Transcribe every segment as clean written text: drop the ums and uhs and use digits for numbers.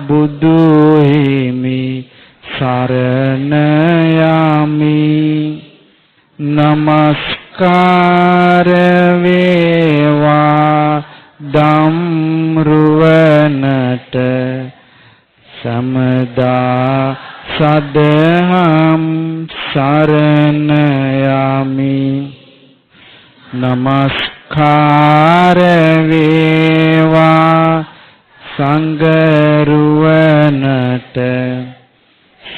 බුදු හිමි සරණ යමි නමස්කාර වේවා ධම්රුවනට සමදා සදහම් සරණ යමි නමස්කාර වේවා සංඝරුවනට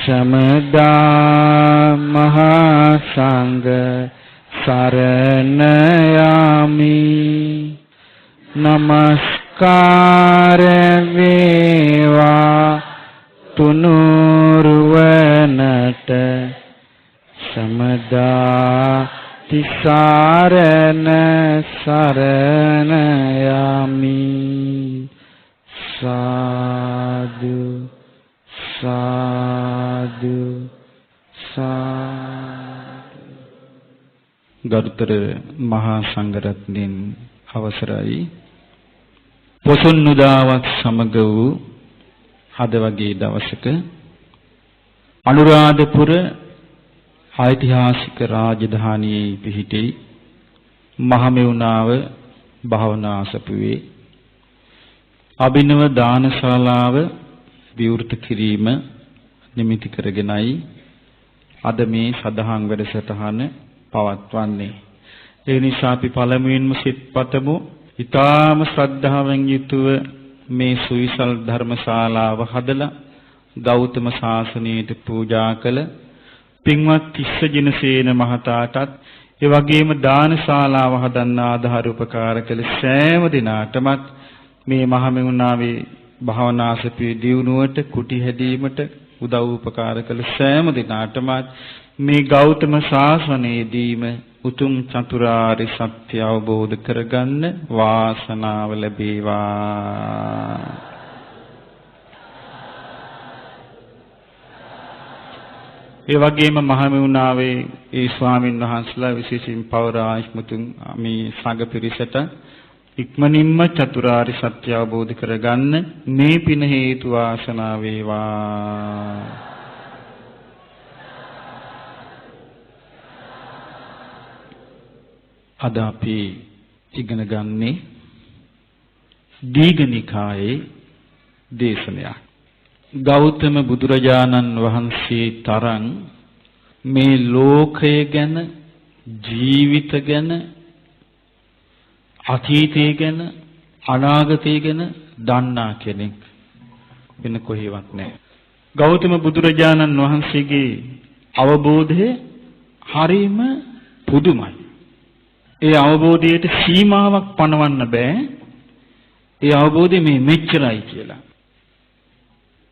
සමදා මහා සංඝ සරණ යමි නමස්කාර වේවා තුනුරුවනට සමදා තිසරණ සරණ යමි සාදු සාදු සාදු. ගරුතර මහා සංඝරත්නයන් අවසරයි. පොසොන් උදාවක් සමග වූ අද වගේ දවසක අනුරාධපුර ඓතිහාසික රාජධානියේ පිහිටි මහමෙවුනාව භාවනා අසපුවේ අභිනව දානශාලාව විවෘත කිරීම නිමිති කරගෙනයි අද මේ සදහම් වැඩසටහන පවත්වන්නේ. ඒ නිසා අපි පළමුවෙන්ම සිත පතමු. ඊ타ම ශ්‍රද්ධාවෙන් යුතුව මේ සුවිසල් ධර්මශාලාව හදලා ගෞතම සාසනයට පූජා කළ පින්වත් තිස්ස ජිනසේන මහතාටත් ඒ වගේම දානශාලාව හදන්න ආධාර උපකාර කළ සෑම දිනාටමත් මේ මහමෙවුනාවේ භාවනාසපී දියුණුවට කුටි හැදීමට උදව් උපකාර කළ සෑම දිනාටමත් මේ ගෞතම ශාසනයේදීම උතුම් චතුරාර්ය සත්‍ය අවබෝධ කරගන්න වාසනාව ලැබේවා. ඒ වගේම මහමෙවුනාවේ ඒ ස්වාමින් වහන්සේලා විශේෂයෙන් පෞරාණිකතුන් මේ සංඝ පිරිසට ඉක්මනින්ම චතුරාර්ය සත්‍ය අවබෝධ කරගන්න මේ පින හේතු වාසනා වේවා. අද අපි ඉගෙන ගන්නේ දීඝනිකායේ දේශනයක්. ගෞතම බුදුරජාණන් වහන්සේ තරම් මේ ලෝකය ගැන, ජීවිත ගැන, අතීතය ගැන, අනාගතය ගැන දන්නා කෙනෙක් වෙන කොහෙවත් නැහැ. ගෞතම බුදුරජාණන් වහන්සේගේ අවබෝධය හරීම පුදුමයි. ඒ අවබෝධයට සීමාවක් පනවන්න බෑ. ඒ අවබෝධය මේ මෙච්චරයි කියලා.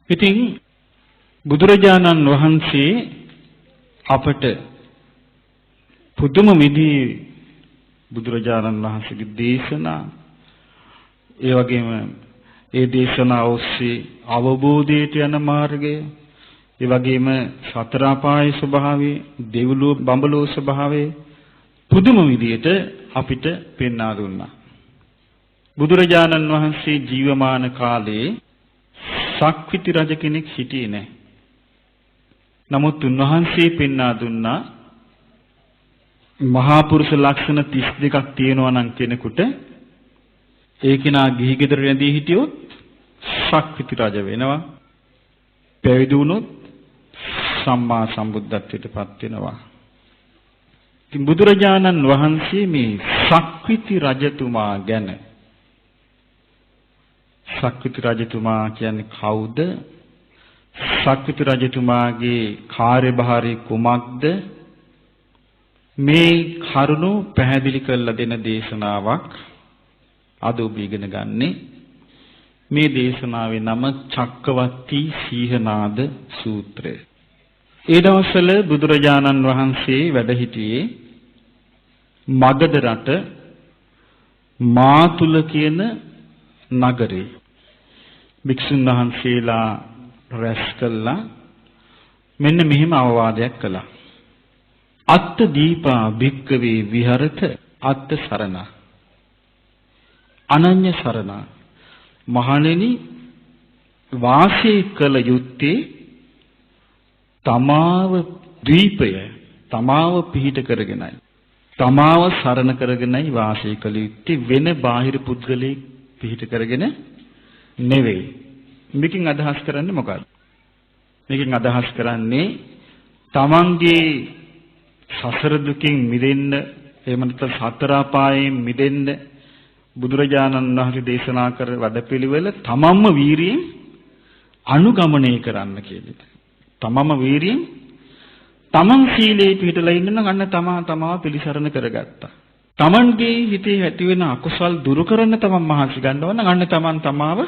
ඉතින් බුදුරජාණන් වහන්සේ අපට පුදුම විදිහේ බුදුරජාණන් වහන්සේගේ දේශනා, ඒ වගේම ඒ දේශනා ඔස්සේ අවබෝධයට යන මාර්ගය, ඒ වගේම සතර අපායේ ස්වභාවය, දෙව්ලොව බඹලොව ස්වභාවය පුදුම විදිහට අපිට පෙන්වා දුන්නා. බුදුරජාණන් වහන්සේ ජීවමාන කාලේ සක්විති රජ කෙනෙක් හිටියේ නැහැ. නමුත් උන්වහන්සේ පෙන්වා දුන්නා මහා පුරුෂ ලක්ෂණ 32ක් තියෙනවා නම් කෙනෙකුට ඒ කෙනා ගිහි ගෙදර රැඳී හිටියොත් සක්විති රජ වෙනවා. පැවිදි වුණොත් සම්මා සම්බුද්ධත්වයට පත් වෙනවා. ඉතින් බුදුරජාණන් වහන්සේ මේ සක්විති රජතුමා ගැන, සක්විති රජතුමා කියන්නේ කවුද? සක්විති රජතුමාගේ කාර්යභාරය කුමක්ද? මේ කරුණු පැහැදිලි කරලා දෙන දේශනාවක් අද ඔබ ඉගෙන ගන්නේ. මේ දේශනාවේ නම චක්කවර්ති සීහනාද සූත්‍රය. ඒ දවස්වල බුදුරජාණන් වහන්සේ වැඩ සිටියේ මගධ රට මාතුල කියන නගරේ. භික්ෂුන් වහන්සේලා රැස් කළා මෙන්න මෙහෙම අවවාදයක් කළා. අත්ත දීපා භික්කවේ විහරත අත්ත සරණ අනඤ්‍ය සරණ. මහණෙනි, වාසය කළ යුත්තේ තමාව දීපය තමාව පිහිට කරගෙනයි. තමාව සරණ කරගෙනයි වාසය කළ යුත්තේ, වෙන බාහිර පුද්ගලයෙක් පිහිට කරගෙන නෙවෙයි. මේකෙන් අදහස් කරන්නේ මොකක්ද? මේකෙන් අදහස් කරන්නේ තමන්ගේ සසර දුකින් මිදෙන්න, එහෙම නැත්නම් සතර අපායෙන් මිදෙන්න බුදුරජාණන් වහන්සේ දේශනා කර වැඩපිළිවෙල තමන්ම වීරියෙන් අනුගමනය කරන්න කියලා. තමන්ම වීරියෙන් තමන් සීලේ පිළිපදලා ඉන්න නම් අන්න තමාව පිළිසරණ කරගත්තා. තමන්ගේ හිතේ ඇති වෙන අකුසල් දුරු කරන්න තමන් මහන්සි ගන්නවා නම් අන්න තමන් තමාව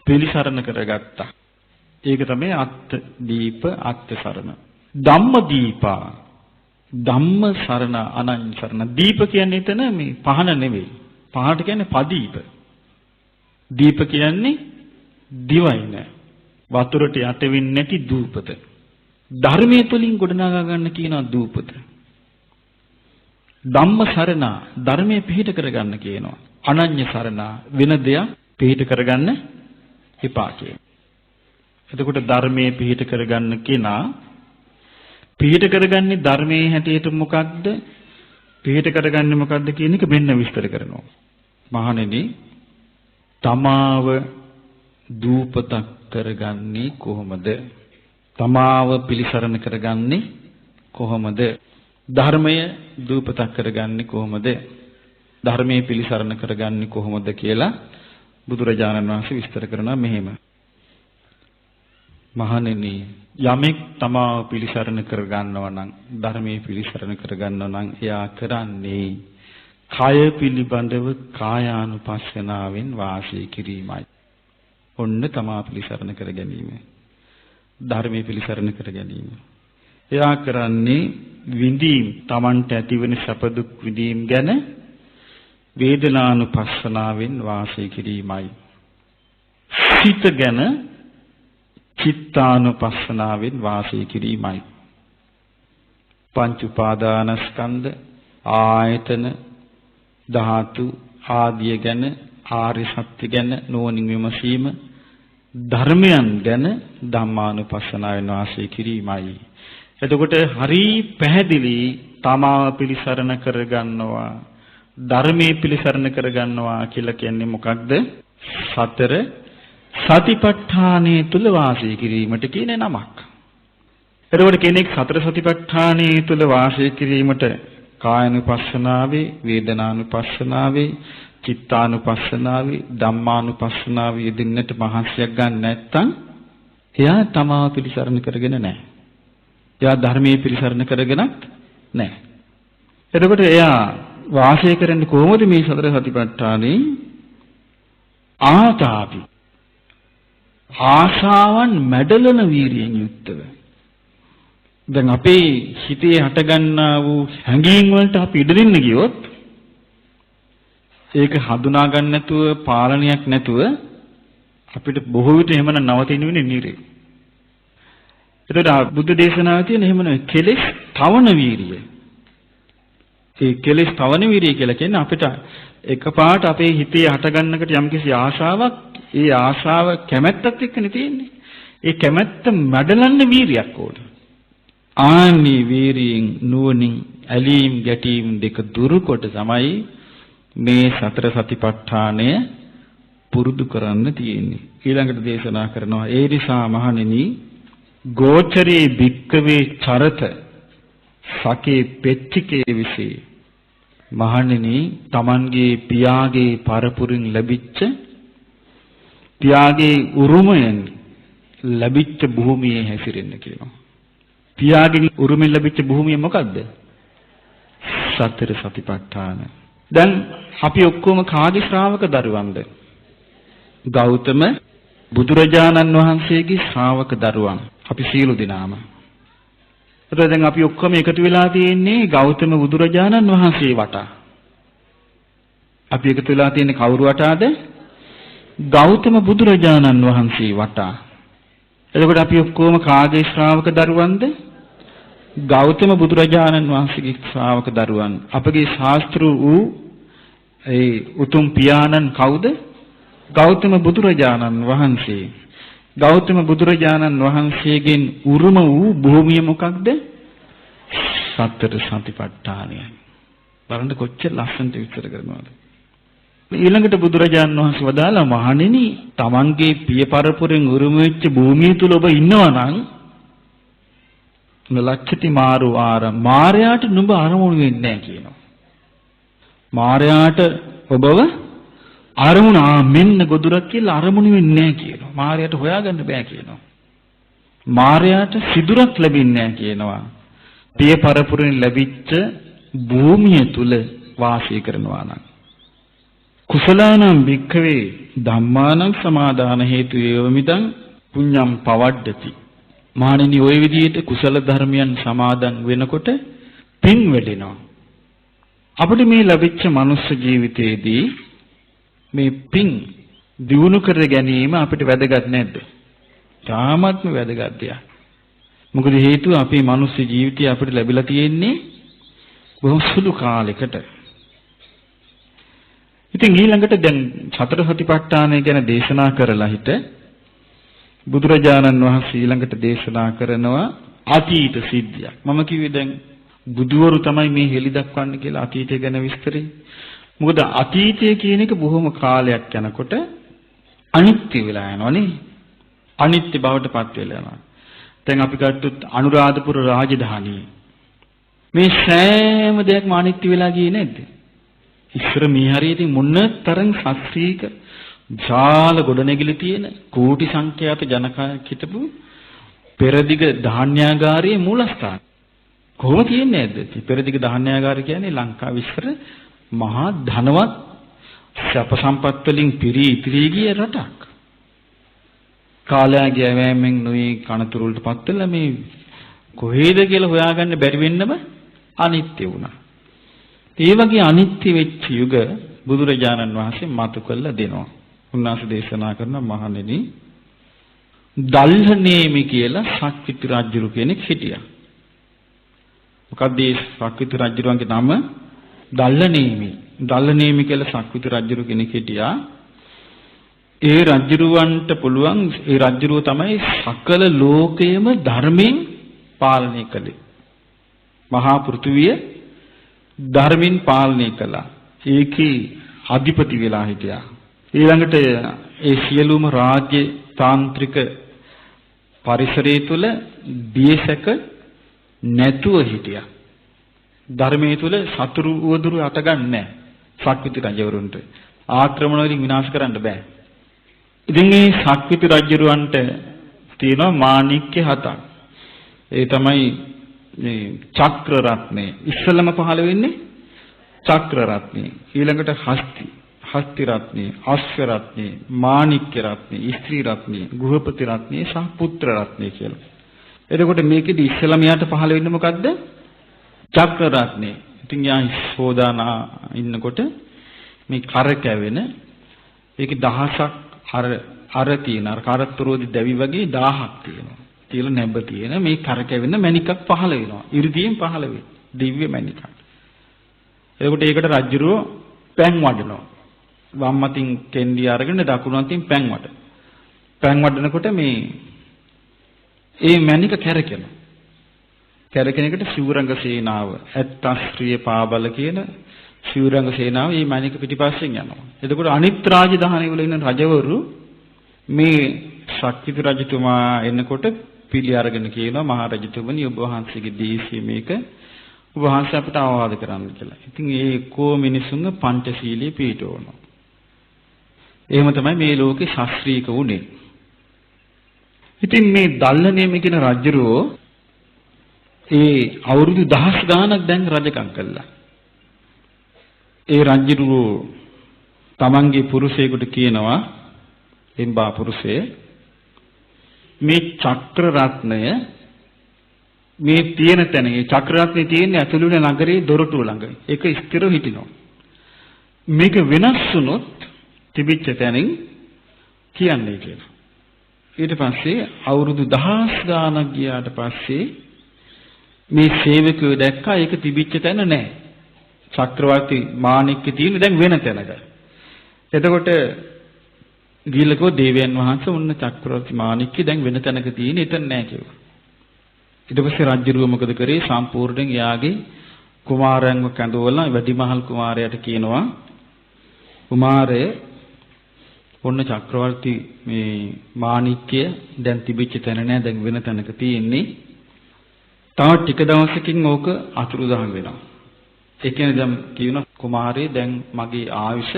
පිළිසරණ කරගත්තා. ඒක තමයි අත්ථ දීප අත්ථ සරණ. ධම්ම දීපා ධම්ම සරණ අනන්‍ය සරණ. දීප කියන්නේ එතන මේ පහන නෙවෙයි. පහට කියන්නේ පදීප. දීප කියන්නේ දිවයින. වතුරට යට වෙන්නේ නැති දූපත. ධර්මයේ තුලින් ගොඩනගා ගන්න කියනවා දූපත. ධම්ම සරණ ධර්මයේ පිහිට කරගන්න කියනවා. අනන්‍ය සරණ වෙන දෙයක් පිහිට කරගන්න එපා කියනවා. එතකොට ධර්මයේ පිහිට කරගන්න කෙනා පිහිට කරගන්නේ ධර්මයේ හැටියට මොකක්ද? පිහිට කරගන්නේ මොකක්ද කියන එක මෙන්න විස්තර කරනවා. මහණෙනි, තමාව දූපතක් කරගන්නේ කොහොමද? තමාව පිළිසරණ කරගන්නේ කොහොමද? ධර්මය දූපතක් කරගන්නේ කොහොමද? ධර්මයේ පිළිසරණ කරගන්නේ කොහොමද කියලා බුදුරජාණන් වහන්සේ විස්තර කරනවා මෙහෙම. මහණෙනි, යමෙක් තමාව පිළිසරණ කරගන්නවා නම්, ධර්මයේ පිළිසරණ කරගන්නවා නම් එයා කරන්නේ කය පිළිබඳව කායානුපස්සනාවෙන් වාසය කිරීමයි. ඔන්න තමා පිළිසරණ කර ගැනීම. ධර්මයේ පිළිසරණ කර ගැනීම. එයා කරන්නේ විඳීම්, Tamanට ඇතිවෙන සැප දුක් විඳීම් ගැන වේදනානුපස්සනාවෙන් වාසය කිරීමයි. සිත ගැන චිත්තානුපස්සනාවෙන් වාසය කිරීමයි. පංච උපාදානස්කන්ධ, ආයතන, ධාතු ආදිය ගැන, ආර්ය සත්‍ය ගැන නුවණින් විමසීම, ධර්මයන් ගැන ධම්මානුපස්සනාවෙන් වාසය කිරීමයි. එතකොට හරි පැහැදිලි තමාව පිළිසරණ කරගන්නවා, ධර්මයේ පිළිසරණ කරගන්නවා කියලා කියන්නේ මොකක්ද? සතර සතිපට්ඨානයේ තුල වාසය කිරීමට කියන නමක්. එතකොට කෙනෙක් සතර සතිපට්ඨානයේ තුල වාසය කිරීමට කායानुපස්සනාවේ, වේදනානුපස්සනාවේ, චිත්තානුපස්සනාවේ, ධම්මානුපස්සනාවේ යෙදෙන්නට මහන්සියක් ගන්න නැත්නම් එයා තමාව පිළිසරණ කරගෙන නැහැ. එයා ධර්මයේ පිළිසරණ කරගෙනත් නැහැ. එතකොට එයා වාසය කරන්නේ කොහොමද මේ සතර සතිපට්ඨානේ? ආතාපි ආශාවන් මැඩලන වීරියෙන් යුක්තව. දැන් අපේ හිතේ හටගන්නා වූ හැඟීම් වලට අපි ඉඩ දෙන්න ගියොත් ඒක හඳුනා ගන්න නැතුව, පාලනයක් නැතුව අපිට බොහෝ විට එහෙම නවතින වෙන්නේ නිරේ. එතකොට බුද්ධ දේශනාවේ තියෙන එහෙම නෙවෙයි, කෙලෙස් තවන වීරිය. ඒ කෙලෙස් තවන වීරිය කියලා කියන්නේ අපිට එකපාරට අපේ හිතේ හටගන්නකට යම්කිසි ආශාවක්, ඒ ආශාව කැමැත්තත් එක්කනේ තියෙන්නේ. ඒ කැමැත්ත මැඩලන්න වීරියක් ඕන. ආනි වීරියෙන් නුවණින් ඇලීම් ගැටීම් දෙක දුරු කොට තමයි මේ සතර සතිපට්ඨානය පුරුදු කරන්න තියෙන්නේ. ඊළඟට දේශනා කරනවා, ඒ නිසා මහණෙනි, ගෝචරේ භික්කවේ චරත සකේ පෙච්චිකේ විසේ. මහණෙනි, Tamanගේ පියාගේ පරපුරින් ලැබිච්ච, පියාගේ උරුමයෙන් ලැබිච්ච භූමියේ හැසිරෙන්න කියනවා. පියාගෙන් උරුමයෙන් ලැබිච්ච භූමිය මොකද්ද? සතර සතිපට්ඨාන. දැන් අපි ඔක්කොම කාගේ ශ්‍රාවක දරුවන්ද? ගෞතම බුදුරජාණන් වහන්සේගේ ශ්‍රාවක දරුවන්. අපි සියලු දෙනාම. එතකොට දැන් අපි ඔක්කොම එකතු වෙලා තියෙන්නේ ගෞතම බුදුරජාණන් වහන්සේ වටා. අපි එකතු වෙලා තියෙන්නේ කවුරු වටාද? ගෞතම බුදුරජාණන් වහන්සේ වටා. එතකොට අපි ඔක්කොම කාගේ ශ්‍රාවක දරුවන්ද? ගෞතම බුදුරජාණන් වහන්සේගේ ශ්‍රාවක දරුවන්. අපගේ ශාස්ත්‍රු වූ ඒ උතුම් පියාණන් කවුද? ගෞතම බුදුරජාණන් වහන්සේ. ගෞතම බුදුරජාණන් වහන්සේගෙන් උරුම වූ භූමිය මොකක්ද? සතර සතිපට්ඨානය. බලන්න කොච්චර ලස්සනට විස්තර කරනවද? ඊළඟට බුදුරජාණන් වහන්සේ වදාලා මහණෙනි, තමන්ගේ පිය පරපුරෙන් උරුම වෙච්ච භූමිය තුල ඔබ ඉන්නවා නම් නලච්ඡති මාරු මාරයාට නුඹ අරමුණු වෙන්නේ නැහැ කියනවා. මාරයාට ඔබව අරමුණ මෙන්න ගොදුරක් කියලා අරමුණු වෙන්නේ නැහැ කියනවා. මාරයාට හොයාගන්න බෑ කියනවා. මාරයාට සිදුරක් ලැබෙන්නේ නැහැ කියනවා. පිය පරපුරෙන් ලැබිච්ච භූමිය තුල වාසය කරනවා නම්. කුසලානම් වික්ඛවේ ධම්මානම් සමාදාන හේතු වේවමිදං පුඤ්ඤම් පවඩ්ඩති. මහණෙනි, ওই විදිහට කුසල ධර්මයන් සමාදන් වෙනකොට පින් වැඩෙනවා. අපිට මේ ලැබිච්ච මනුස්ස ජීවිතයේදී මේ පින් දියුණු කර ගැනීම අපිට වැදගත් නැද්ද? තාමත්ම වැදගත් දෙයක්. මොකද හේතුව අපේ මනුස්ස ජීවිතය අපිට ලැබිලා තියෙන්නේ බොහොම සුළු කාලයකට. ඉතින් ඊළඟට දැන් සතර සතිපට්ඨානය ගැන දේශනා කරලා හිට බුදුරජාණන් වහන්සේ ඊළඟට දේශනා කරනවා අතීත සිද්ධියක්. මම කිව්වේ දැන් බුදුවරු තමයි මේ හෙලි දක්වන්නේ කියලා අතීතය ගැන විස්තරේ. මොකද අතීතය කියන එක බොහොම කාලයක් යනකොට අනිත්‍ය වෙලා යනවනේ. අනිත්‍ය බවට පත් වෙලා යනවා. දැන් අපි ගත්තොත් අනුරාධපුර රාජධානිය. මේ සෑම දෙයක්ම අනිත්‍ය වෙලා ගියේ නැද්ද? ඉස්සර මේ හරියදී මොන තරම් ශාස්ත්‍රීය ජාල ගොඩනැගිලි තියෙන කෝටි සංඛ්‍යාත ජනකයක් හිටපු පෙරදිග ධාන්‍යාගාරයේ මූලස්ථාන. කොහොම තියන්නේ නැද්ද? පෙරදිග ධාන්‍යාගාරය කියන්නේ ලංකාවේ ඉස්සර මහා ධනවත් සැප සම්පත් වලින් පිරී ඉතිරි ගිය රටක්. කාලයගේ ඇවෑමෙන් නොයි කනතුරු වලටපත් වෙලා මේ කොහේද කියලා හොයාගන්න බැරි වෙන්නම අනිත්‍ය වුණා. ඒ වගේ අනිත්‍ය වෙච්ච යුග බුදුරජාණන් වහන්සේ මතු කළ දෙනවා. උන්වහන්සේ දේශනා කරන මහණෙනි, දල්හනේමි කියලා සක්විති රජුරු කෙනෙක් හිටියා. මොකද මේ සක්විති රජුරුවන්ගේ නම දල්හනේමි. දල්හනේමි කියලා සක්විති රජුරු කෙනෙක් හිටියා. ඒ රජුරුවන්ට පුළුවන්, ඒ රජුරුව තමයි සකල ලෝකයේම ධර්මයෙන් පාලනය කළේ. මහා පෘථුවිය ධර්මයෙන් පාලනය කළා. ඒකේ අධිපති වෙලා හිටියා. ඊළඟට ඒ සියලුම රාජ්‍ය තාන්ත්‍රික පරිසරය තුල බියසක නැතුව හිටියා. ධර්මයේ තුල සතුරු උවදුරු අටගන්නේ නැහැ. සක්විති රජවරුන්ට ආක්‍රමණ වලින් විනාශ කරන්න බෑ. ඉතින් මේ සක්විති රජුරවන්ට තියෙනවා මාණික්‍ය හතක්. ඒ තමයි මේ චක්‍ර රත්නේ. ඉස්සලම පහළ වෙන්නේ චක්‍ර රත්නේ. ඊළඟට හස්ති රත්නේ, අශ්ව රත්නේ, මාණික්‍ය රත්නේ, ස්ත්‍රී රත්නේ, ගෘහපති රත්නේ සහ පුත්‍ර රත්නේ කියලා. එතකොට මේකෙදි ඉස්සලම යාට පහළ වෙන්නේ මොකද්ද? චක්‍ර රත්නේ. ඉතින් යා සෝදානා ඉන්නකොට මේ කර කැවෙන ඒකේ දහසක් අර තියෙන අර කරත්තරෝදි දැවි වගේ 1000ක් තියෙනවා. තියලා නැඹ තියෙන මේ කර කැවෙන මණිකක් පහළ වෙනවා. 이르දියෙන් පහළ වෙයි. දිව්‍ය මණිකක්. එතකොට ඒකට රජුරෝ පැන් වඩනවා. වම් අතින් කෙන්ඩිය අරගෙන දකුණු අතින් පැන් වඩ. පැන් වඩනකොට ඒ මණික කැරකෙනවා. කැරකෙන එකට සිවුරංග සේනාව, ඇත්තස්ත්‍රිය පාබල කියන සිවුරංග සේනාව මේ මණික පිටිපස්සෙන් යනවා. එතකොට අනිත් රාජධානි වල ඉන්න රජවරු මේ ශක්තිති රජතුමා එනකොට පිළි අරගෙන කියනවා, මහා රජතුමනි, ඔබ වහන්සේගේ දේශය මේක, ඔබ වහන්සේ අපිට අවවාද කරන්න කියලා. ඉතින් ඒ කෝ මිනිසුන්ගේ පංචශීලයේ පිටවනවා. එහෙම තමයි මේ ලෝකේ ශාස්ත්‍රීයක උනේ. ඉතින් මේ දල්ලනේම කියන රජුරෝ ඒ අවුරුදු 10 ගාණක් දැන් රජකම් කළා. ඒ රජුරෝ තමන්ගේ පුරුෂයෙකුට කියනවා, එම්බා පුරුෂය, මේ චක්‍ර රත්නය මේ තියෙන තැන, මේ චක්‍ර රත්නේ තියෙන්නේ ඇතුළේ නගරේ දොරටුව ළඟ. ඒක ස්ථිරව හිටිනවා. මේක වෙනස් වුණොත් තිබිච්ච තැනින් කියන්නේ කියලා. ඊට පස්සේ අවුරුදු 10 ගාණක් ගියාට පස්සේ මේ සේවකයෝ දැක්කා ඒක තිබිච්ච තැන නැහැ. චක්‍රවර්ති මාණික්ක තියෙන්නේ දැන් වෙන තැනක. එතකොට ගිහිල්ලා දේවයන් වහන්සේ ඔන්න චක්‍රවර්ති මාණික්කය දැන් වෙන තැනක තියෙන එතන නැහැ කිව්වා. ඊට පස්සේ රජුරුව මොකද කරේ? සම්පූර්ණයෙන් එයාගේ කුමාරයන්ව කැඳවලා වැඩිමහල් කුමාරයාට කියනවා කුමාරය ඔන්න චක්‍රවර්ති මේ මාණික්කය දැන් තිබිච්ච තැන නෑ දැන් වෙන තැනක තියෙන්නේ. තව ටික දවසකින් ඕක අතුරුදහන් වෙනවා. ඒ කියන්නේ දැන් කියන කුමාරේ දැන් මගේ ආයුෂ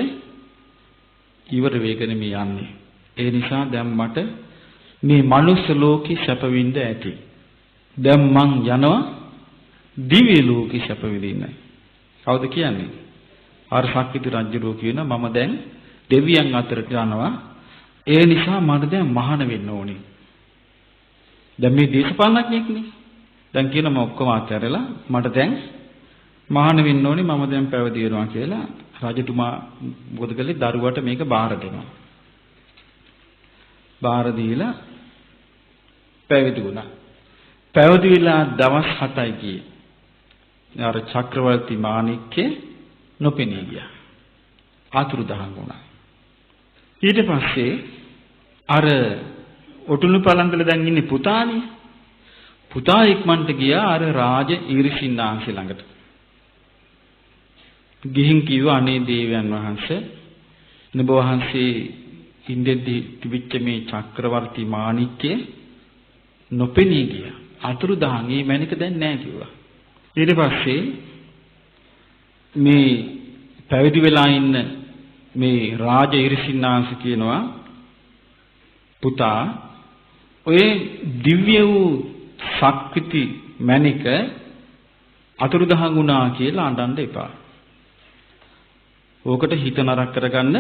ඉවර වෙගෙන මේ යන්නේ. ඒ නිසා දැන් මට මේ මනුස්ස ලෝකේ සැප විඳ ඇති. දැන් මං යනවා දිව්‍ය ලෝකේ සැප විඳින්න. කවුද කියන්නේ? අර ශක්තිති රජුරෝ කියනවා මම දැන් දෙවියන් අතරට යනවා. ඒ නිසා මට දැන් මහාන වෙන්න ඕනේ. දැන් මේ දේශපාලනඥයෙක්නේ. දැන් කියන මම ඔක්කොම අත්හැරලා මට දැන් මහාන වෙන්න ඕනේ මම දැන් පැවිදි වෙනවා කියලා රජතුමා මොකද කළේ? දරුවට මේක බාර දෙනවා. බාර දීලා පැවිදි වුණා. පැවිදි වෙලා දවස් 7යි ගියේ. අර චක්‍රවර්ති මාණික්කේ නොපෙනී ගියා. අතුරුදහන් වුණා. ඊට පස්සේ අර ඔටුනු පළඳල දැන් ඉන්නේ පුතානේ. පුතා ඉක්මනට ගියා අර රාජ ඊරිසින්නාංශ ළඟට. ගිහින් කිව්වා අනේ දේවයන් වහන්සේ නුඹ වහන්සේ ඉන්දෙද්දී තිබිච්ච මේ චක්‍රවර්ති මාණික්කේ නොපෙනී ගියා. අතුරුදහන් මේ මැනික දැන් නැහැ කිව්වා. ඊට පස්සේ මේ පැවිදි වෙලා ඉන්න මේ රාජ ඊරිසින්නාංශ කියනවා පුතා ඔය දිව්‍ය වූ ශක්ති මැනික අතුරුදහන් වුණා කියලා අඬන්න එපා. ඕකට හිත නරක කරගන්න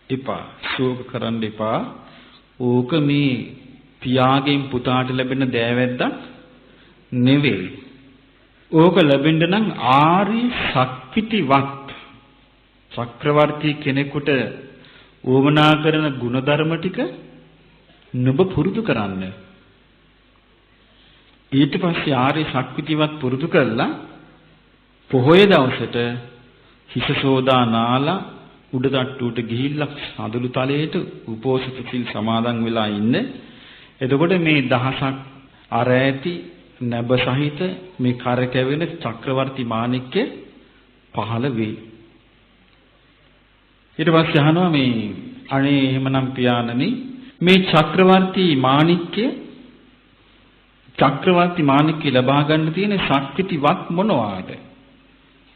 එපා. ශෝක කරන්න එපා. ඕක මේ පියාගෙන් පුතාට ලැබෙන දෑවැද්දක් නෙවෙයි. ඕක ලැබෙන්න නම් ආර්ය ශක්තිවත් චක්‍රවර්ති කෙනෙකුට ඕමනා කරන ගුණධර්ම ටික නුඹ පුරුදු කරන්න. ඊට පස්සේ ආර්ය ශක්තිවත් පුරුදු කළා පොහොය දවසට හිස සෝදා නාලා උඩ තට්ටුවට ගිහිල්ලා සඳලු තලයට උපෝසත සිල් සමාදන් වෙලා ඉන්න. එතකොට මේ දහසක් අර ඇති නැබ සහිත මේ කර කැවෙන චක්‍රවර්ති මාණික්කේ පහළ වේ. ඊට පස්සේ අහනවා මේ අනේ එහෙමනම් පියාණනි මේ චක්‍රවර්ති මාණික්කේ ලබා ගන්න තියෙන ශක්තිවත් මොනවාද?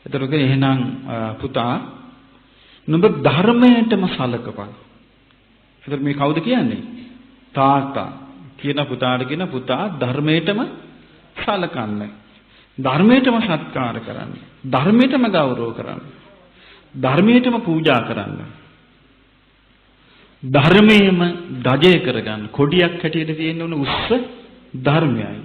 එතකොට එහෙනම් පුතා නුඹ ධර්මයටම සලකපන්. එතකොට මේ කවුද කියන්නේ? තාත්තා කියන පුතාට කියන පුතා ධර්මයටම සලකන්න. ධර්මයටම සත්කාර කරන්න. ධර්මයටම ගෞරව කරන්න. ධර්මයටම පූජා කරන්න. ධර්මයේම දජය කරගන්න. කොඩියක් හැටියට තියෙන උන උස්ස ධර්මයයි.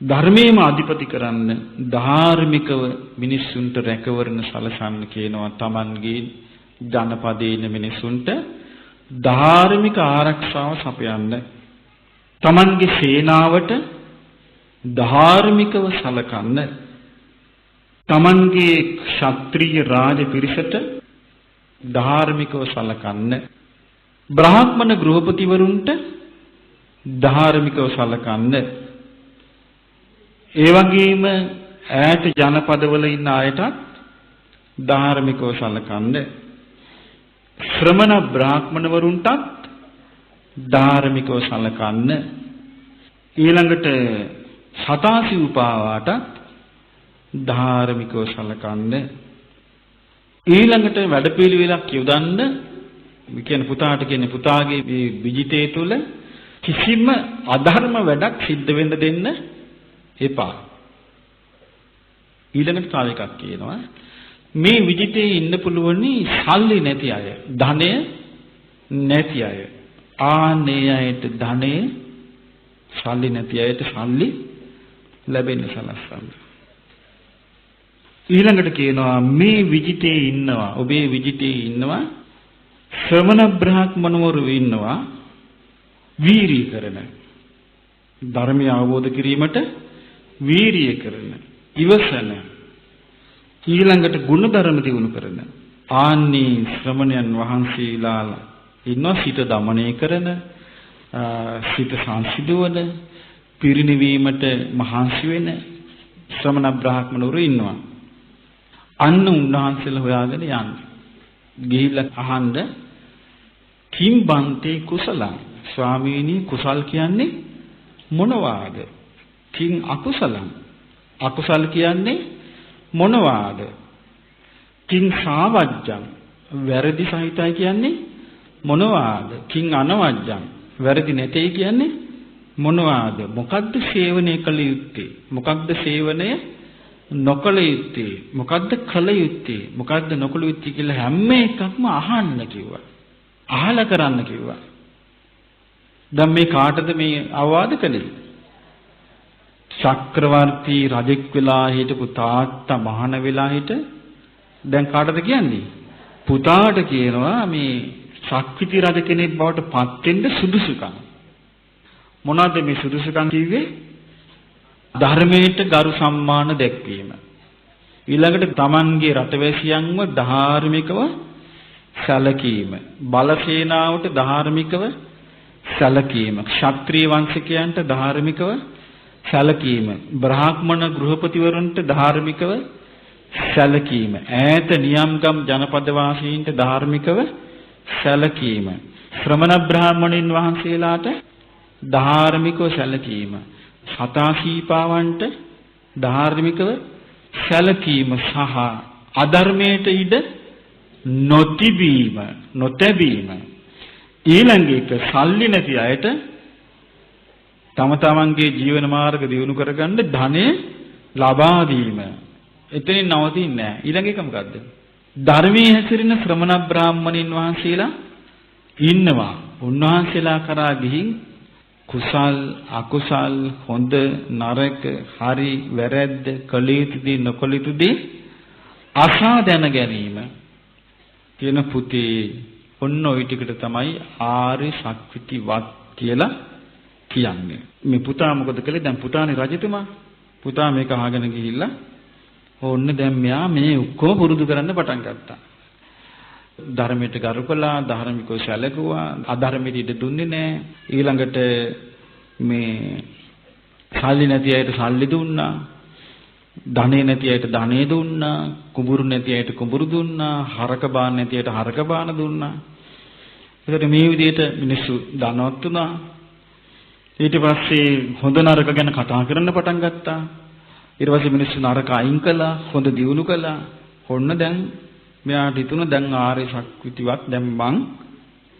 ධර්මයේම අධිපති කරන්න. ධාර්මිකව මිනිස්සුන්ට රැකවරණ සලසන්න කියනවා. Tamanගේ ජනපදයේ ඉන්න මිනිස්සුන්ට ධාර්මික ආරක්ෂාව සපයන්න. Tamanගේ සේනාවට ධාර්මිකව සලකන්න. Tamanගේ ක්ෂත්‍රීය රාජ පිරිසට ධාර්මිකව සලකන්න. බ්‍රාහ්මණ ගෘහපතිවරුන්ට ධාර්මිකව සලකන්න. ඒ වගේම ඈත ජනපදවල ඉන්න අයටත් ධාර්මිකව සලකන්න. ශ්‍රමණ බ්‍රාහ්මණවරුන්ටත් ධාර්මිකව සලකන්න. ඊළඟට සතාසි උපාවාටත් ධාර්මිකව සලකන්න. ඊළඟට වැඩපිළිවෙලක් යොදන්න. මේ කියන්නේ පුතාට කියන්නේ පුතාගේ මේ විජිතේ තුල කිසිම අධර්ම වැඩක් සිද්ධ වෙන්න දෙන්න එපා. ඊළඟට තව එකක් කියනවා මේ විජිතේ ඉන්න පුළුවනි සල්ලි නැති අය, ධනය නැති අය. ආනේ අයට ධනය, සල්ලි නැති අයට සල්ලි ලැබෙන්න සලස්වන්න. ඊළඟට කියනවා මේ විජිතේ ඉන්නවා, ඔබේ විජිතේ ඉන්නවා ශ්‍රමණ බ්‍රාහ්මණවරු ඉන්නවා වීරිය කරන, ධර්මය අවබෝධ කිරීමට වීරිය කරන, ඉවසන, ඊළඟට ගුණ ධර්ම දිනු කරන ආන්නේ ශ්‍රමණයන් වහන්සේලා ඉන්නවා සිත দমনය කරන, සිත සංසිඳවන, පිරිනිවීමට මහන්සි වෙන ශ්‍රමණ බ්‍රාහ්මණවරු ඉන්නවා. අන්න උන්වහන්සේලා හොයාගෙන යන්නේ. ගිහිල්ලා අහන්න කිම් බන්තේ කුසලං, ස්වාමීනි කුසල් කියන්නේ මොනවාද? කිං අකුසලං, අකුසල් කියන්නේ මොනවාද? කිං සාවජ්ජං, වැරදි සහිතයි කියන්නේ මොනවාද? කිං අනවජ්ජං, වැරදි නැtei කියන්නේ මොනවාද? මොකද්ද සේවනය කළ යුත්තේ? මොකක්ද සේවනය නොකළ යුත්තේ? මොකද්ද කළ යුත්තේ? මොකද්ද නොකළ යුත්තේ කියලා හැම එකක්ම අහන්න කිව්වා. අහලා කරන්න කිව්වා. දැන් මේ කාටද මේ අවවාද කළේ? චක්‍රවර්ති රජෙක් වෙලා හිටපු තාත්තා මහාන වෙලා හිට දැන් කාටද කියන්නේ? පුතාට කියනවා මේ ශක්විති රජ කෙනෙක් බවට පත් වෙන්න සුදුසුකම්. මොනවද මේ සුදුසුකම් කිව්වේ? ධර්මයට ගරු සම්මාන දැක්වීම. ඊළඟට තමන්ගේ රටවැසියන්ව ධාර්මිකව සැලකීම. බලසේනාවට ධාර්මිකව සැලකීම. ක්ෂත්‍රීය වංශිකයන්ට ධාර්මිකව සැලකීම. බ්‍රාහ්මණ ගෘහපතිවරුන්ට ධාර්මිකව සැලකීම. ඈත නියම්ගම් ජනපද වාසීන්ට ධාර්මිකව සැලකීම. ශ්‍රමණ බ්‍රාහ්මණින් වහන්සේලාට ධාර්මිකව සැලකීම. සතාසීපාවන්ට ධාර්මිකව සැලකීම සහ අධර්මයට ඉඩ නොතිබීම, නොතැබීම. ඊළඟ එක සල්ලි නැති අයට තම තමන්ගේ ජීවන මාර්ග දියුණු කරගන්න ධනෙ ලබා දීම. එතනින් නවතින්නේ නැහැ. ඊළඟ එක මොකද්ද? ධර්මයේ හැසිරෙන ශ්‍රමණ බ්‍රාහ්මණින් වහන්සේලා ඉන්නවා. උන්වහන්සේලා කරා ගිහින් කුසල් අකුසල් හොඳ නරක හරි වැරැද්ද කළ යුතුදී නොකළ යුතුදී අසා දැන ගැනීම කියන පුතේ ඔන්න ඔය ටිකට තමයි ආර්ය ශක්විති වත් කියලා කියන්නේ. මේ පුතා මොකද කළේ? දැන් පුතානේ රජතුමා. පුතා මේක අහගෙන ගිහිල්ලා ඕන්න දැන් මෙයා මේ ඔක්කොම පුරුදු කරන්න පටන් ගත්තා. ධර්මයට ගරු කළා, ධර්මිකව සැලකුවා, අධර්මයට ඉඩ දුන්නේ නැහැ. ඊළඟට මේ සල්ලි නැති අයට සල්ලි දුන්නා, ධනෙ නැති අයට ධනෙ දුන්නා, කුඹුරු නැති අයට කුඹුරු දුන්නා, හරක බාන නැති අයට හරක බාන දුන්නා. ඒකට මේ විදිහට මිනිස්සු ධනවත් වුණා. ඊට පස්සේ හොඳ නරක ගැන කතා කරන්න පටන් ගත්තා. ඊට පස්සේ මිනිස්සු නරක අයින් කළා, හොඳ දියුණු කළා. ඔන්න දැන් මෙයාට හිතුණා දැන් ආර්ය ශක්තිවත් දැන් මං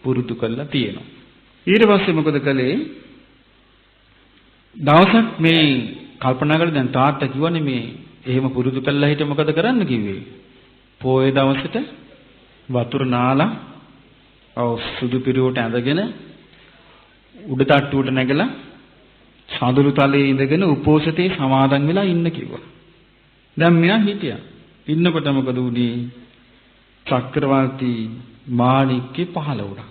පුරුදු කරලා තියෙනවා. ඊට පස්සේ මොකද කළේ? දවසක් මේ කල්පනා කරලා දැන් තාත්තා කිව්වනේ මේ එහෙම පුරුදු කළා හිට මොකද කරන්න කිව්වේ? පොයේ දවසට වතුර නාලා සුදු පිරුවට ඇඳගෙන උඩ තට්ටුවට නැගලා සඳුරු තලයේ ඉඳගෙන උපෝසතේ සමාදන් වෙලා ඉන්න කිව්වා. දැන් මෙයා හිටියා. ඉන්නකොට මොකද වුනේ? චක්‍රවර්ති මාණික්කේ පහළ වුණා.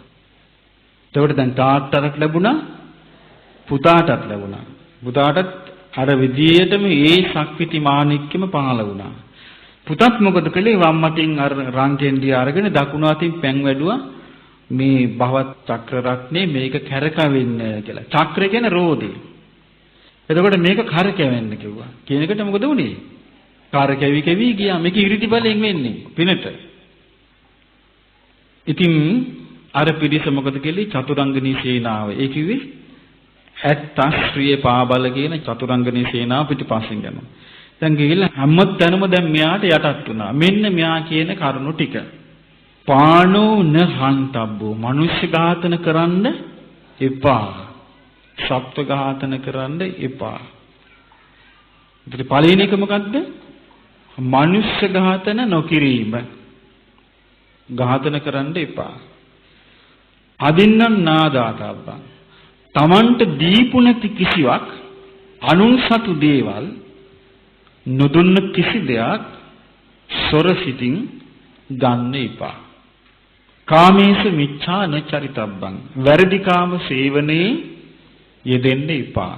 එතකොට දැන් තාත්තට ලැබුණා, පුතාටත් ලැබුණා. පුතාටත් අර විදියටම ඒ ශක්විති මාණික්කෙම පහළ වුණා. පුතත් මොකද කළේ? වම් අතින් අර රන් කෙන්ඩිය අරගෙන දකුණු අතින් පැන් වැදුවා. මේ භවත් චක්‍ර රත්නේ මේක කැරකවෙන්න කියලා. චක්‍රය කියන්නේ රෝදේ. එතකොට මේක කරකැවෙන්න කිව්වා. කියන එකට මොකද වුනේ? කරකැවි කැවි ගියා. මේක ඉරිදි බලෙන් වෙන්නේ පිනට. ඉතින් අර පිරිස මොකද කළේ? චතුරංගනී සේනාව. ඒ කිව්වේ 70 ශ්‍රිය පාබල කියන චතුරංගනී සේනාව පිටිපස්සෙන් යනවා. දැන් ගිහිල්ලා හැමතැනම දැන් මෙයාට යටත් වුණා. මෙන්න මෙයා කියන කරුණු ටික. පාණෝ න හන්තබ්බෝ, මනුෂ්‍ය ඝාතන කරන්න එපා. සත්ව ඝාතන කරන්න එපා. ඊට පළවෙනි එක මොකද්ද? මනුෂ්‍ය ඝාතන නොකිරීම. ඝාතන කරන්න එපා. අදින්නම් නාදාතබ්බං, තමන්ට දීපු නැති කිසිවක්, අනුන් සතු දේවල්, නොදුන්න කිසි දෙයක් සොරසිතින් ගන්න එපා. කාමේස මිච්ඡාන චරිතබ්බං, වැරදි කාම සේවනයේ යෙදෙන්න එපා.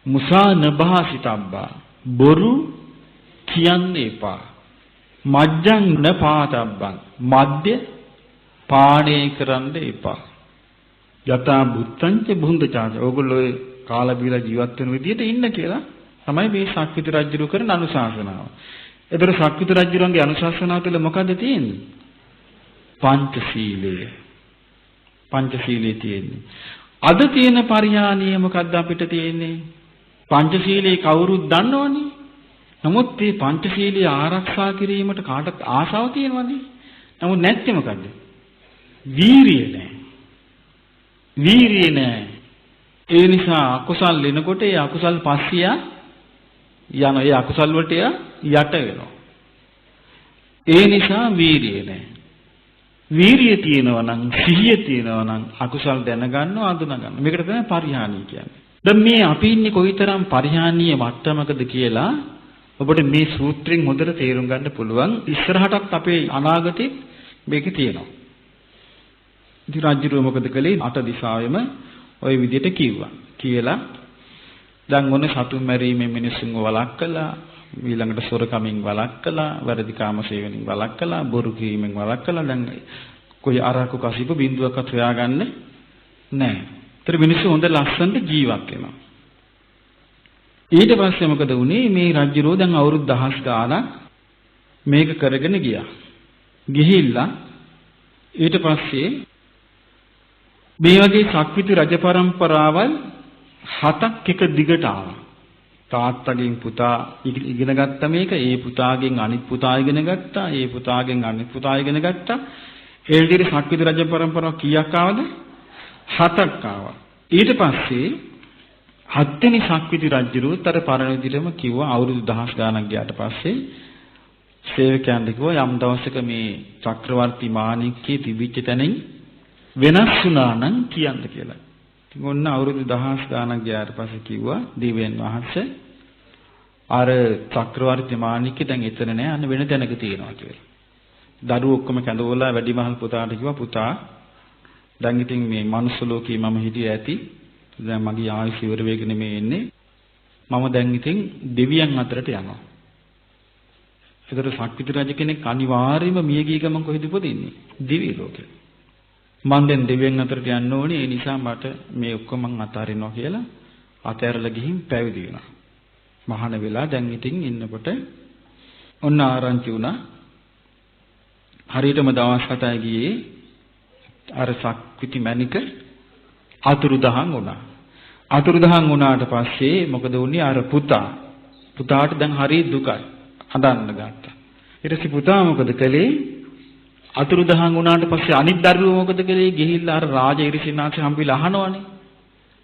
මුසා නභාසිතබ්බා, බොරු කියන්න එපා. මජ්ජං නපාතබ්බං, මද්ය පාණය කරන්න එපා. යතා බුත්තංච බුන්දචාච. ඕගොල්ලෝ කාලා බීලා ජීවත් වෙන විදිහට ඉන්න කියලා තමයි මේ සක්විති රජුරු කරන අනුශාසනාව. ඒතර සක්විති රජුරන්ගේ අනුශාසනාව තුළ මොකද තියෙන්නේ? පංචශීලය. පංචශීලයේ තියෙන්නේ. අද තියෙන පරිහානිය මොකද්ද අපිට තියෙන්නේ? පංචශීලයේ කවුරුත් දන්නවනේ. නමුත් මේ පංචශීලයේ ආරක්ෂා කිරීමට කාටත් ආසාව තියෙනවනේ. නමුත් නැත්තේ මොකද්ද? වීරිය නැහැ. වීරිය නැහැ. ඒ නිසා අකුසල් වෙනකොට ඒ අකුසල් පස්සිය යන ඒ අකුසල් වලට යට වෙනවා. ඒ නිසා වීරිය නැහැ. වීරිය තියෙනවා නම් සිහිය තියෙනවා නම් අකුසල් දැනගන්නව අඳුනගන්න. මේකට තමයි පරිහානිය කියන්නේ. දැන් මේ අපි ඉන්නේ කොයිතරම් පරිහානිය මට්ටමකද කියලා ඔබට මේ සූත්‍රයෙන් හොඳට තේරුම් ගන්න පුළුවන්. ඉස්සරහටත් අපේ අනාගතේ මේකේ තියෙනවා. ඉතින් රාජ්‍යරුව මොකද කළේ? අට දිශාවෙම ওই විදිහට කිව්වා. කියලා දැන් ඔන්න සතුන් මැරීමෙන් මිනිස්සුන්ව වළක්කලා, ඊළඟට සොරකමින් වළක්කලා, වැරදි කාම සේවනයෙන් වළක්කලා, බොරු කීමෙන් වළක්කලා, දැන් කොයි අරක්කු කසිප බින්දුවක්වත් හොයාගන්න නැහැ. ඒතර මිනිස්සු හොඳ ලස්සනට ජීවත් වෙනවා. ඊට පස්සේ මොකද වුනේ? මේ රාජ්‍යරුව දැන් අවුරුදු 1000 ගාණක් මේක කරගෙන ගියා. ගිහිල්ලා ඊට පස්සේ මේ වගේ සක්විති රජ පරම්පරාවල් 7ක් එක දිගට ආවා. තාත්තගෙන් පුතා ඉගෙන ගත්ත මේක, ඒ පුතාගෙන් අනිත් පුතා ඉගෙන ගත්තා, ඒ පුතාගෙන් අනිත් පුතා ඉගෙන ගත්තා. ඒ විදිහට සක්විති රජ පරම්පරාව කීයක් ආවද? 7ක් ආවා. ඊට පස්සේ 7 වෙනි සක්විති රජුරුත් අර පරණ විදිහටම කිව්වා අවුරුදු 1000 ගාණක් ගියාට පස්සේ සේවකයන්ට කිව්වා යම් දවසක මේ චක්‍රවර්ති මාණික්කේ තිබිච්ච තැනින් වෙනස් වුණා නම් කියන්න කියලා. ඉතින් ඔන්න අවුරුදු 1000 ගාණක් ගියාට පස්සේ කිව්වා දිව්‍යන් වහන්සේ අර චක්‍රවර්ති මාණික්කේ දැන් එතන නෑ අන්න වෙන තැනක තියෙනවා කියලා. දරුවෝ ඔක්කොම කැඳවලා වැඩිමහල් පුතාට කිව්වා පුතා දැන් ඉතින් මේ මනුස්ස ලෝකේ මම හිටියේ ඇති. දැන් මගේ ආයුෂ ඉවර වෙගෙන මේ එන්නේ. මම දැන් ඉතින් දෙවියන් අතරට යනවා. ඒතර සක්විති රජ කෙනෙක් අනිවාර්යයෙන්ම මිය ගිය ගමන් කොහෙද උපදින්නේ? දිව්‍ය ලෝකේ. මම දැන් දෙවියන් අතරට යන්න ඕනේ. ඒ නිසා මට මේ ඔක්කොම මං අතාරිනවා කියලා අතහැරලා ගිහින් පැවිදි වෙනවා. මහාන වෙලා දැන් ඉතින් ඉන්නකොට ඔන්න ආරංචි වුණා. හරියටම දවස් 7යි ගියේ අර සක්විති මණික අතුරුදහන් වුණා. අතුරුදහන් වුණාට පස්සේ මොකද වුනේ? අර පුතාට දැන් හරි දුකයි. හදන්න ගත්තා. ඊට පස්සේ පුතා මොකද කළේ? අතුරුදහන් වුණාට පස්සේ අනිත් දරුවෝ මොකද කළේ? ගිහිල්ලා අර රාජ ඉරිසිනාංශ හම්බෙලා අහනවනේ.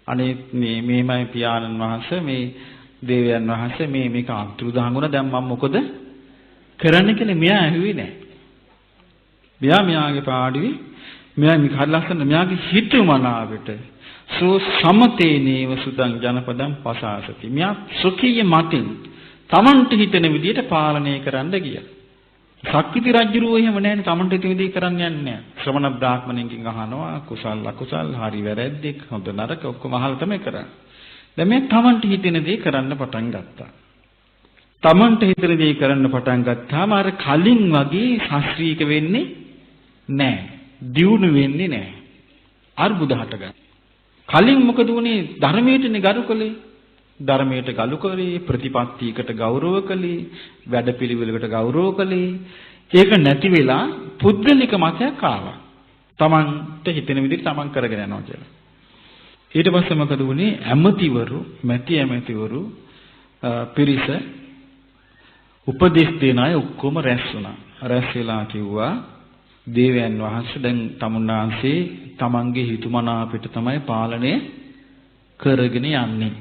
අනේ මේමයි පියාණන් වහන්සේ මේ දේවයන් වහන්සේ මේක අතුරුදහන් වුණා දැන් මම මොකද කරන්න කියලා මෙයා ඇහුවේ නැහැ. මෙයාගේ පාඩුවේ මෙයා මේක හරි ලස්සන මෙයාගේ හිතුමනාවට සෝ සමතේනේව සුදං ජනපදං පසාසති. මෙයා සුඛීය මතින් තමන්ට හිතෙන විදිහට පාලනය කරන්න ගියා. සක්විති රජුරෝ එහෙම නැහැනේ තමන්ට හිතෙන විදිහ කරන්න යන්නේ නැහැ. ශ්‍රමණ බ්‍රාහ්මණයන්ගෙන් අහනවා කුසල් අකුසල් හරි වැරද්දක් හොඳ නරක ඔක්කොම අහලා තමයි කරන්නේ. දැන් මේ තමන්ට හිතෙන දේ කරන්න පටන් ගත්තා. තමන්ට හිතෙන දේ කරන්න පටන් ගත්තාම අර කලින් වගේ ශාස්ත්‍රීයක වෙන්නේ නැහැ. දියුණු වෙන්නේ නැහැ. අර්බුද හටගන්න. කලින් මොකද වුනේ? ධර්මයටනේ ගරු කළේ. ධර්මයට ගරු කළේ, ප්‍රතිපත්තියකට ගෞරව කළේ, වැඩපිළිවෙලකට ගෞරව කළේ. ඒක නැති වෙලා පුද්ගලික මතයක් ආවා. තමන්ට හිතෙන විදිහට තමන් කරගෙන යනවා කියලා. ඊට පස්සේ මොකද වුනේ? ඇමතිවරු පිරිස උපදේශ දෙන අය ඔක්කොම රැස් වුණා. රැස් වෙලා කිව්වා දේවයන් වහන්සේ දැන් තමුන්නාන්සේ තමන්ගේ හිතුමනාපිට තමයි පාලනය කරගෙන යන්නේ.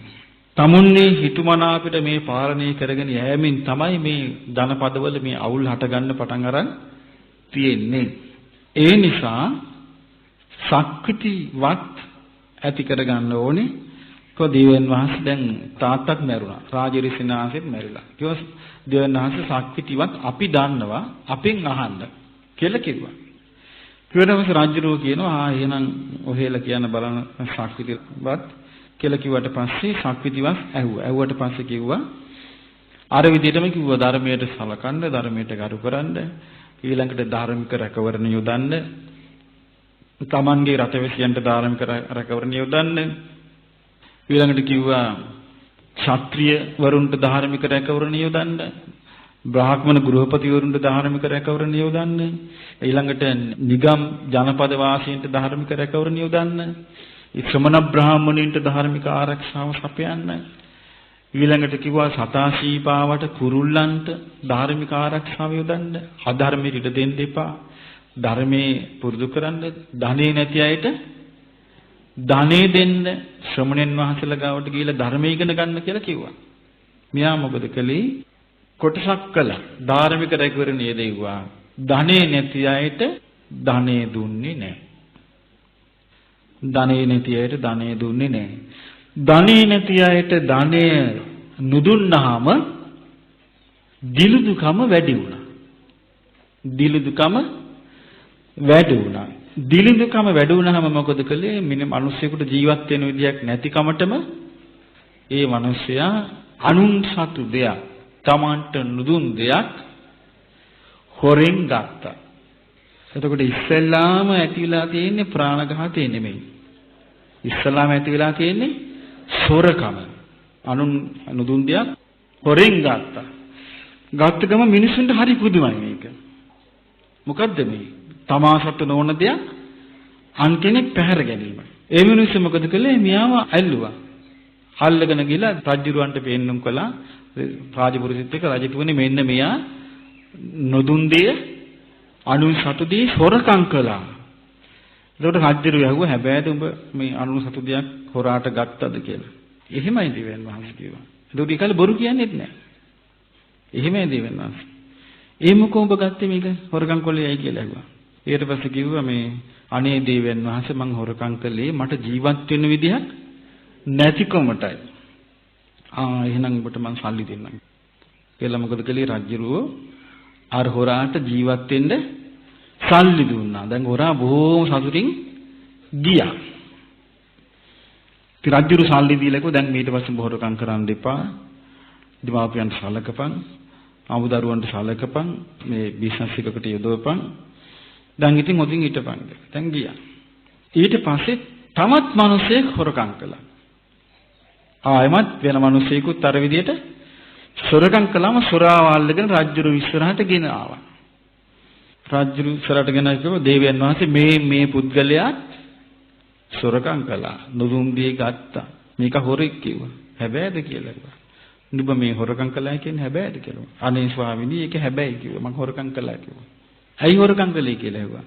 තමුන්නේ හිතුමනාපිට මේ පාලනය කරගෙන යෑමෙන් තමයි මේ ධනපදවල මේ අවුල් හටගන්න පටන් අරන් තියෙන්නේ. ඒ නිසා සක්විතිවත් ඇති කරගන්න ඕනේ. කො දේවයන් වහන්සේ දැන් තාත්තත් මැරුණා. රාජරිසිනාසෙත් මැරිලා. කිව්වා දේවයන් වහන්සේ සක්විතිවත් අපි දන්නවා අපෙන් අහන්න කියලා කිව්වා. ඊට රාජ්‍යරෝ කියනවා එහෙනම් ඔහෙලා කියන බලන සක්විතිවත් කියලා කිව්වට පස්සේ සක්විතිවත් ඇහුවට පස්සේ කිව්වා අර විදිහටම කිව්වා ධර්මයට සලකන්න ධර්මයට ගරු කරන්න ඊළඟට ධාර්මික රැකවරණ යොදන්න තමන්ගේ රටවැසියන්ට ධාර්මික රැකවරණය යොදන්න. ඊළඟට කිව්වා ක්ෂත්‍රිය වරුන්ට ධාර්මික රැකවරණය යොදන්න. බ්‍රාහ්මණ ගෘහපතිවරුන්ට ධාර්මික රැකවරණය යොදන්න. ඊළඟට නිගම් ජනපද වාසීන්ට ධාර්මික රැකවරණය යොදන්න. ශ්‍රමණ බ්‍රාහ්මණයින්ට ධාර්මික ආරක්ෂාව සපයන්න. ඊළඟට කිව්වා සතාශීපාවට කුරුල්ලන්ට ධාර්මික ආරක්ෂාව යොදන්න. අධර්මයට ඉඩ දෙන්න එපා. ධර්මයේ පුරුදු කරන්න. ධනෙ නැති අයට ධනෙ දෙන්න. ශ්‍රමණයන් වහන්සේලා ගාවට ගිහිල්ලා ධර්මය ඉගෙන ගන්න කියලා කිව්වා. මෙයා මොකද කළේ? කොටසක් කළා. ධාර්මික රැකවරණය දෙවුවා. ධනෙ නැති අයට ධනෙ දුන්නේ නැහැ. ධනෙ නැති අයට ධනෙ දුන්නේ නැහැ. ධනෙ නැති අයට ධනය නුදුන්නාම දිලුදුකම වැඩි වුණා. දිලුදුකම වැඩි වුණා. දිලුදුකම වැඩි වුණාම මොකද කළේ? මිනිස්සුෙකුට ජීවත් වෙන විදියක් නැතිකමටම ඒ මිනිසයා අනුන් සතු දෙයක්, Tamanට නුදුන් දෙයක් හොරෙන් ගත්තා. එතකොට ඉස්සෙල්ලාම ඇතිලා තියෙන්නේ ප්‍රාණඝාතය නෙමෙයි. ඉස්සෙල්ලාම ඇතිලා තියෙන්නේ සොරකම. අනුන් නුදුන් දෙයක් හොරෙන් ගත්තා. ගත්ත ගම මිනිස්සුන්ට හරි පුදුමයි මේක. මොකද්ද මේ? තමාසට නොවන දෙයක් අන් කෙනෙක් පැහැර ගැනීම. ඒ මිනිස්සු මොකද කළේ? මියාව ඇල්ලුවා. අල්ලගෙන ගිහලා රජුරවන්ට පෙන්නුම් කළා. රාජපුරුෂිත් එක්ක රජතුමනි මෙන්න මෙයා නොදුන් දෙය අනුන් සතු දෙය හොරකම් කළා. ඒකට රජුරු යහුව හැබැයිද උඹ මේ අනුන් සතු දෙයක් හොරාට ගත්තද කියලා. එහෙමයි දෙවියන් වහන්සේ කිව්වා. ඒකට ඊකල බොරු කියන්නේත් නැහැ. එහෙමයි දෙවියන් වහන්සේ. ඒ මොකෝ උඹ ගත්තේ මේක හොරකම් කළේ ඇයි කියලා ඇහුවා. ඊට පස්සේ කිව්වා මේ අනේ දෙවියන් වහන්සේ මං හොරකම් කළේ මට ජීවත් වෙන්න විදිහක් නැතිකමටයි. එහෙනම් ඔබට මං සල්ලි දෙන්නම් කියලා මොකද කළේ? රජුරෝ අර හොරාට ජීවත් වෙන්න සල්ලි දුන්නා. දැන් හොරා බොහොම සතුටින් ගියා. ඉතින් රජුරු සල්ලි දීලා කිව්වා දැන් ඊට පස්සේ හොරකම් කරන්න එපා. දිමාපියන් සලකපන්, අමුදරුවන්ට සලකපන්, මේ බිස්නස් එකකට යොදවපන්. දැන් ඉතින් ඔතින් හිටපන්. දැන් ගියා. ඊට පස්සේ තමත් මිනිස්සෙක් හොරකම් කළා. ආයමත් වෙන මිනිස්සෙකුත් අර විදියට සොරකම් කළාම සොරාව අල්ලගෙන රජුරු ඉස්සරහට ගෙන ආවා. රජුරු ඉස්සරහට ගෙන ආවම දේවයන් වහන්සේ මේ පුද්ගලයා සොරකම් කළා. නුදුන් දී ගත්තා. මේක හොරෙක් කිව්වා. හැබැයිද කියලා කිව්වා. නුඹ මේ හොරකම් කළා කියන්නේ හැබැයිද කියලා. අනේ ස්වාමීනි ඒක හැබැයි කිව්වා. මම හොරකම් කළා කිව්වා. ඇයි හොරකම් කළේ කියලා ඇහුවා.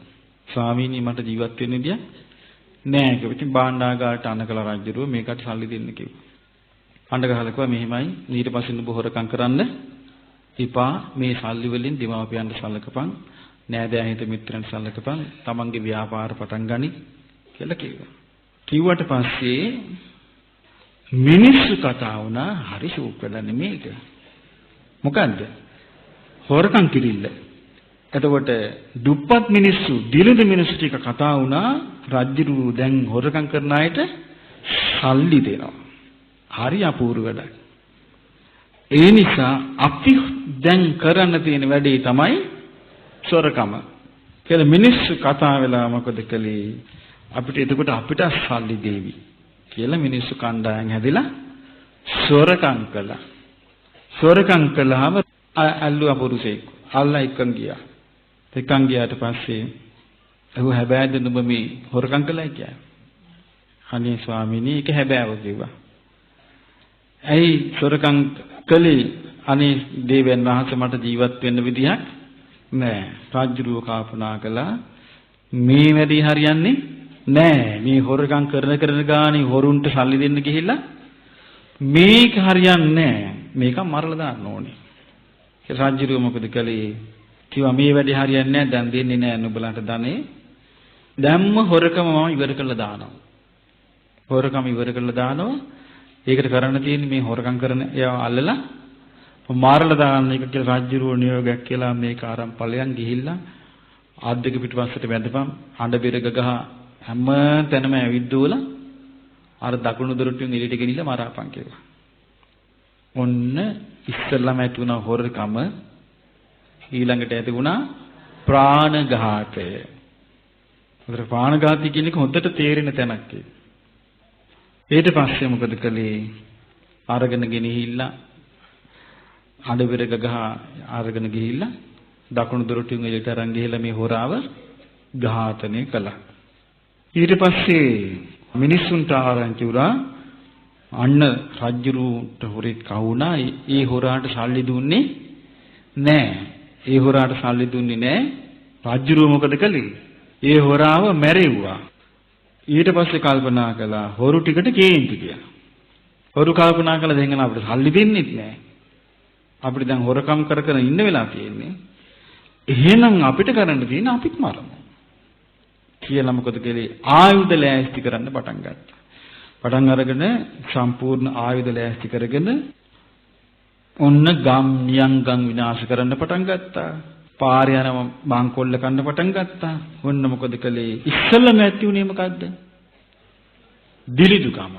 ස්වාමීනි මට ජීවත් වෙන්න විදියක් නෑ කිව්වා. ඉතින් භාණ්ඩාගාරට අනකලා රජුරුව මේකට සල්ලි දෙන්න කිව්වා. අඬ ගහලා කිව්වා මෙහෙමයි ඊට පස්සේ නුඹ හොරකම් කරන්න එපා. මේ සල්ලි වලින් දෙමාපියන්ට සලකපන්, නෑදෑ හිත මිත්‍රයන්ට සලකපන්, තමන්ගේ ව්‍යාපාර පටන් ගනි කියලා කිව්වා. කිව්වට පස්සේ මිනිස්සු කතා වුණා හරි ෂෝක් වෙලා මේක. මොකද්ද? හොරකම් කිරිල්ල. එතකොට දුප්පත් මිනිස්සු, දිලිඳු මිනිස්සු ටික කතා වුණා රජුරු දැන් හොරකම් කරන අයට සල්ලි දෙනවා. හරි අපූර්ව වැඩක්. ඒ නිසා අපි දැන් කරන්න තියෙන වැඩේ තමයි සොරකම. කියලා මිනිස්සු කතා වෙලා මොකද කළේ? එතකොට අපිට සල්ලි දෙවි කියලා මිනිස්සු කණ්ඩායම් හැදිලා සොරකම් කළා. සොරකම් කළාම අල්ලුවා පුරුෂයෙක්. අල්ලා එක්කන් ගියා. එක්කන් ගියාට පස්සේ අහුව හැබැයිද නුඹ මේ හොරකම් කළා කියලා. අනේ ස්වාමීනි ඒක හැබෑව කිව්වා. ඇයි සොරකම් කළේ? අනේ දේවයන් වහන්සේ මට ජීවත් වෙන්න විදිහක් නෑ. රාජ්‍යරුව කල්පනා කළා මේ වැඩි හරියන්නේ නෑ. මේ හොරකම් කරන ගානේ හොරුන්ට සල්ලි දෙන්න ගිහිල්ලා මේක හරියන්නේ නෑ. මේක මරලා දාන්න ඕනේ. ඒ රාජ්‍යරුව මොකද කළේ? කිව්වා මේ වැඩි හරියන්නේ නෑ. දැන් දෙන්නේ නෑ නුඹලාට ධනෙ. දැම්ම හොරකම මම ඉවර කළා දානවා. හොරකම ඉවර කළා දානවා. ඒකට කරන්න තියෙන්නේ මේ හොරකම් කරන ඒවා අල්ලලා මාරලා දාන්න එක කියලා රාජ්‍යරුව නියෝගයක් කියලා මේක ආරම් ඵලයන් ගිහිල්ලා ආද්දක පිටපස්සට වැඳපම් අඬ බෙරග ගහ හැම තැනම ඇවිද්දෝලා අර දකුණු දොරටුවෙන් එළියට ගෙනිලා මරාපන් කියලා. ඔන්න ඉස්සල්ලාම ඇති වුණා හොරකම, ඊළඟට ඇති වුණා ප්‍රාණඝාතය. ඒතර ප්‍රාණඝාතී කියන එක හොඳට තේරෙන තැනක් ඒක. ඊට පස්සේ මොකද කළේ? අරගෙන ගෙනහිල්ලා අඬබෙර ගහ අරගෙන ගිහිල්ලා දකුණු දොරටුවෙන් එළියට අරන් ගිහිල්ලා මේ හොරාව ඝාතනය කළා. ඊට පස්සේ මිනිස්සුන්ට ආරංචි වුණා අන්න රජුරුන්ට හොරෙක් කවුණා. ඒ හොරාට සල්ලි දුන්නේ නැහැ. ඒ හොරාට සල්ලි දුන්නේ නැහැ. රජුරුව මොකද කළේ? ඒ හොරාව මැරෙව්වා. ඊට පස්සේ කල්පනා කළා හොරු ටිකට කේන්ති කියලා. හොරු කල්පනා කළා දැන් අපිට සල්ලි දෙන්නෙත් නැහැ. අපිට දැන් හොරකම් කර කර ඉන්න වෙලා තියෙන්නේ. එහෙනම් අපිට කරන්න තියෙන්නේ අපිත් මරමු. කියලා මොකද කළේ? ආයුධ ලෑස්ති කරන්න පටන් ගත්තා. පටන් අරගෙන සම්පූර්ණ ආයුධ ලෑස්ති කරගෙන ඔන්න ගම් නියංගම් විනාශ කරන්න පටන් ගත්තා. පාරේ යන බංකොල්ල කන්න පටන් ගත්තා. ඔන්න මොකද කළේ? ඉස්සෙල්ලම ඇති උනේ මොකද්ද? දිලිදුකම.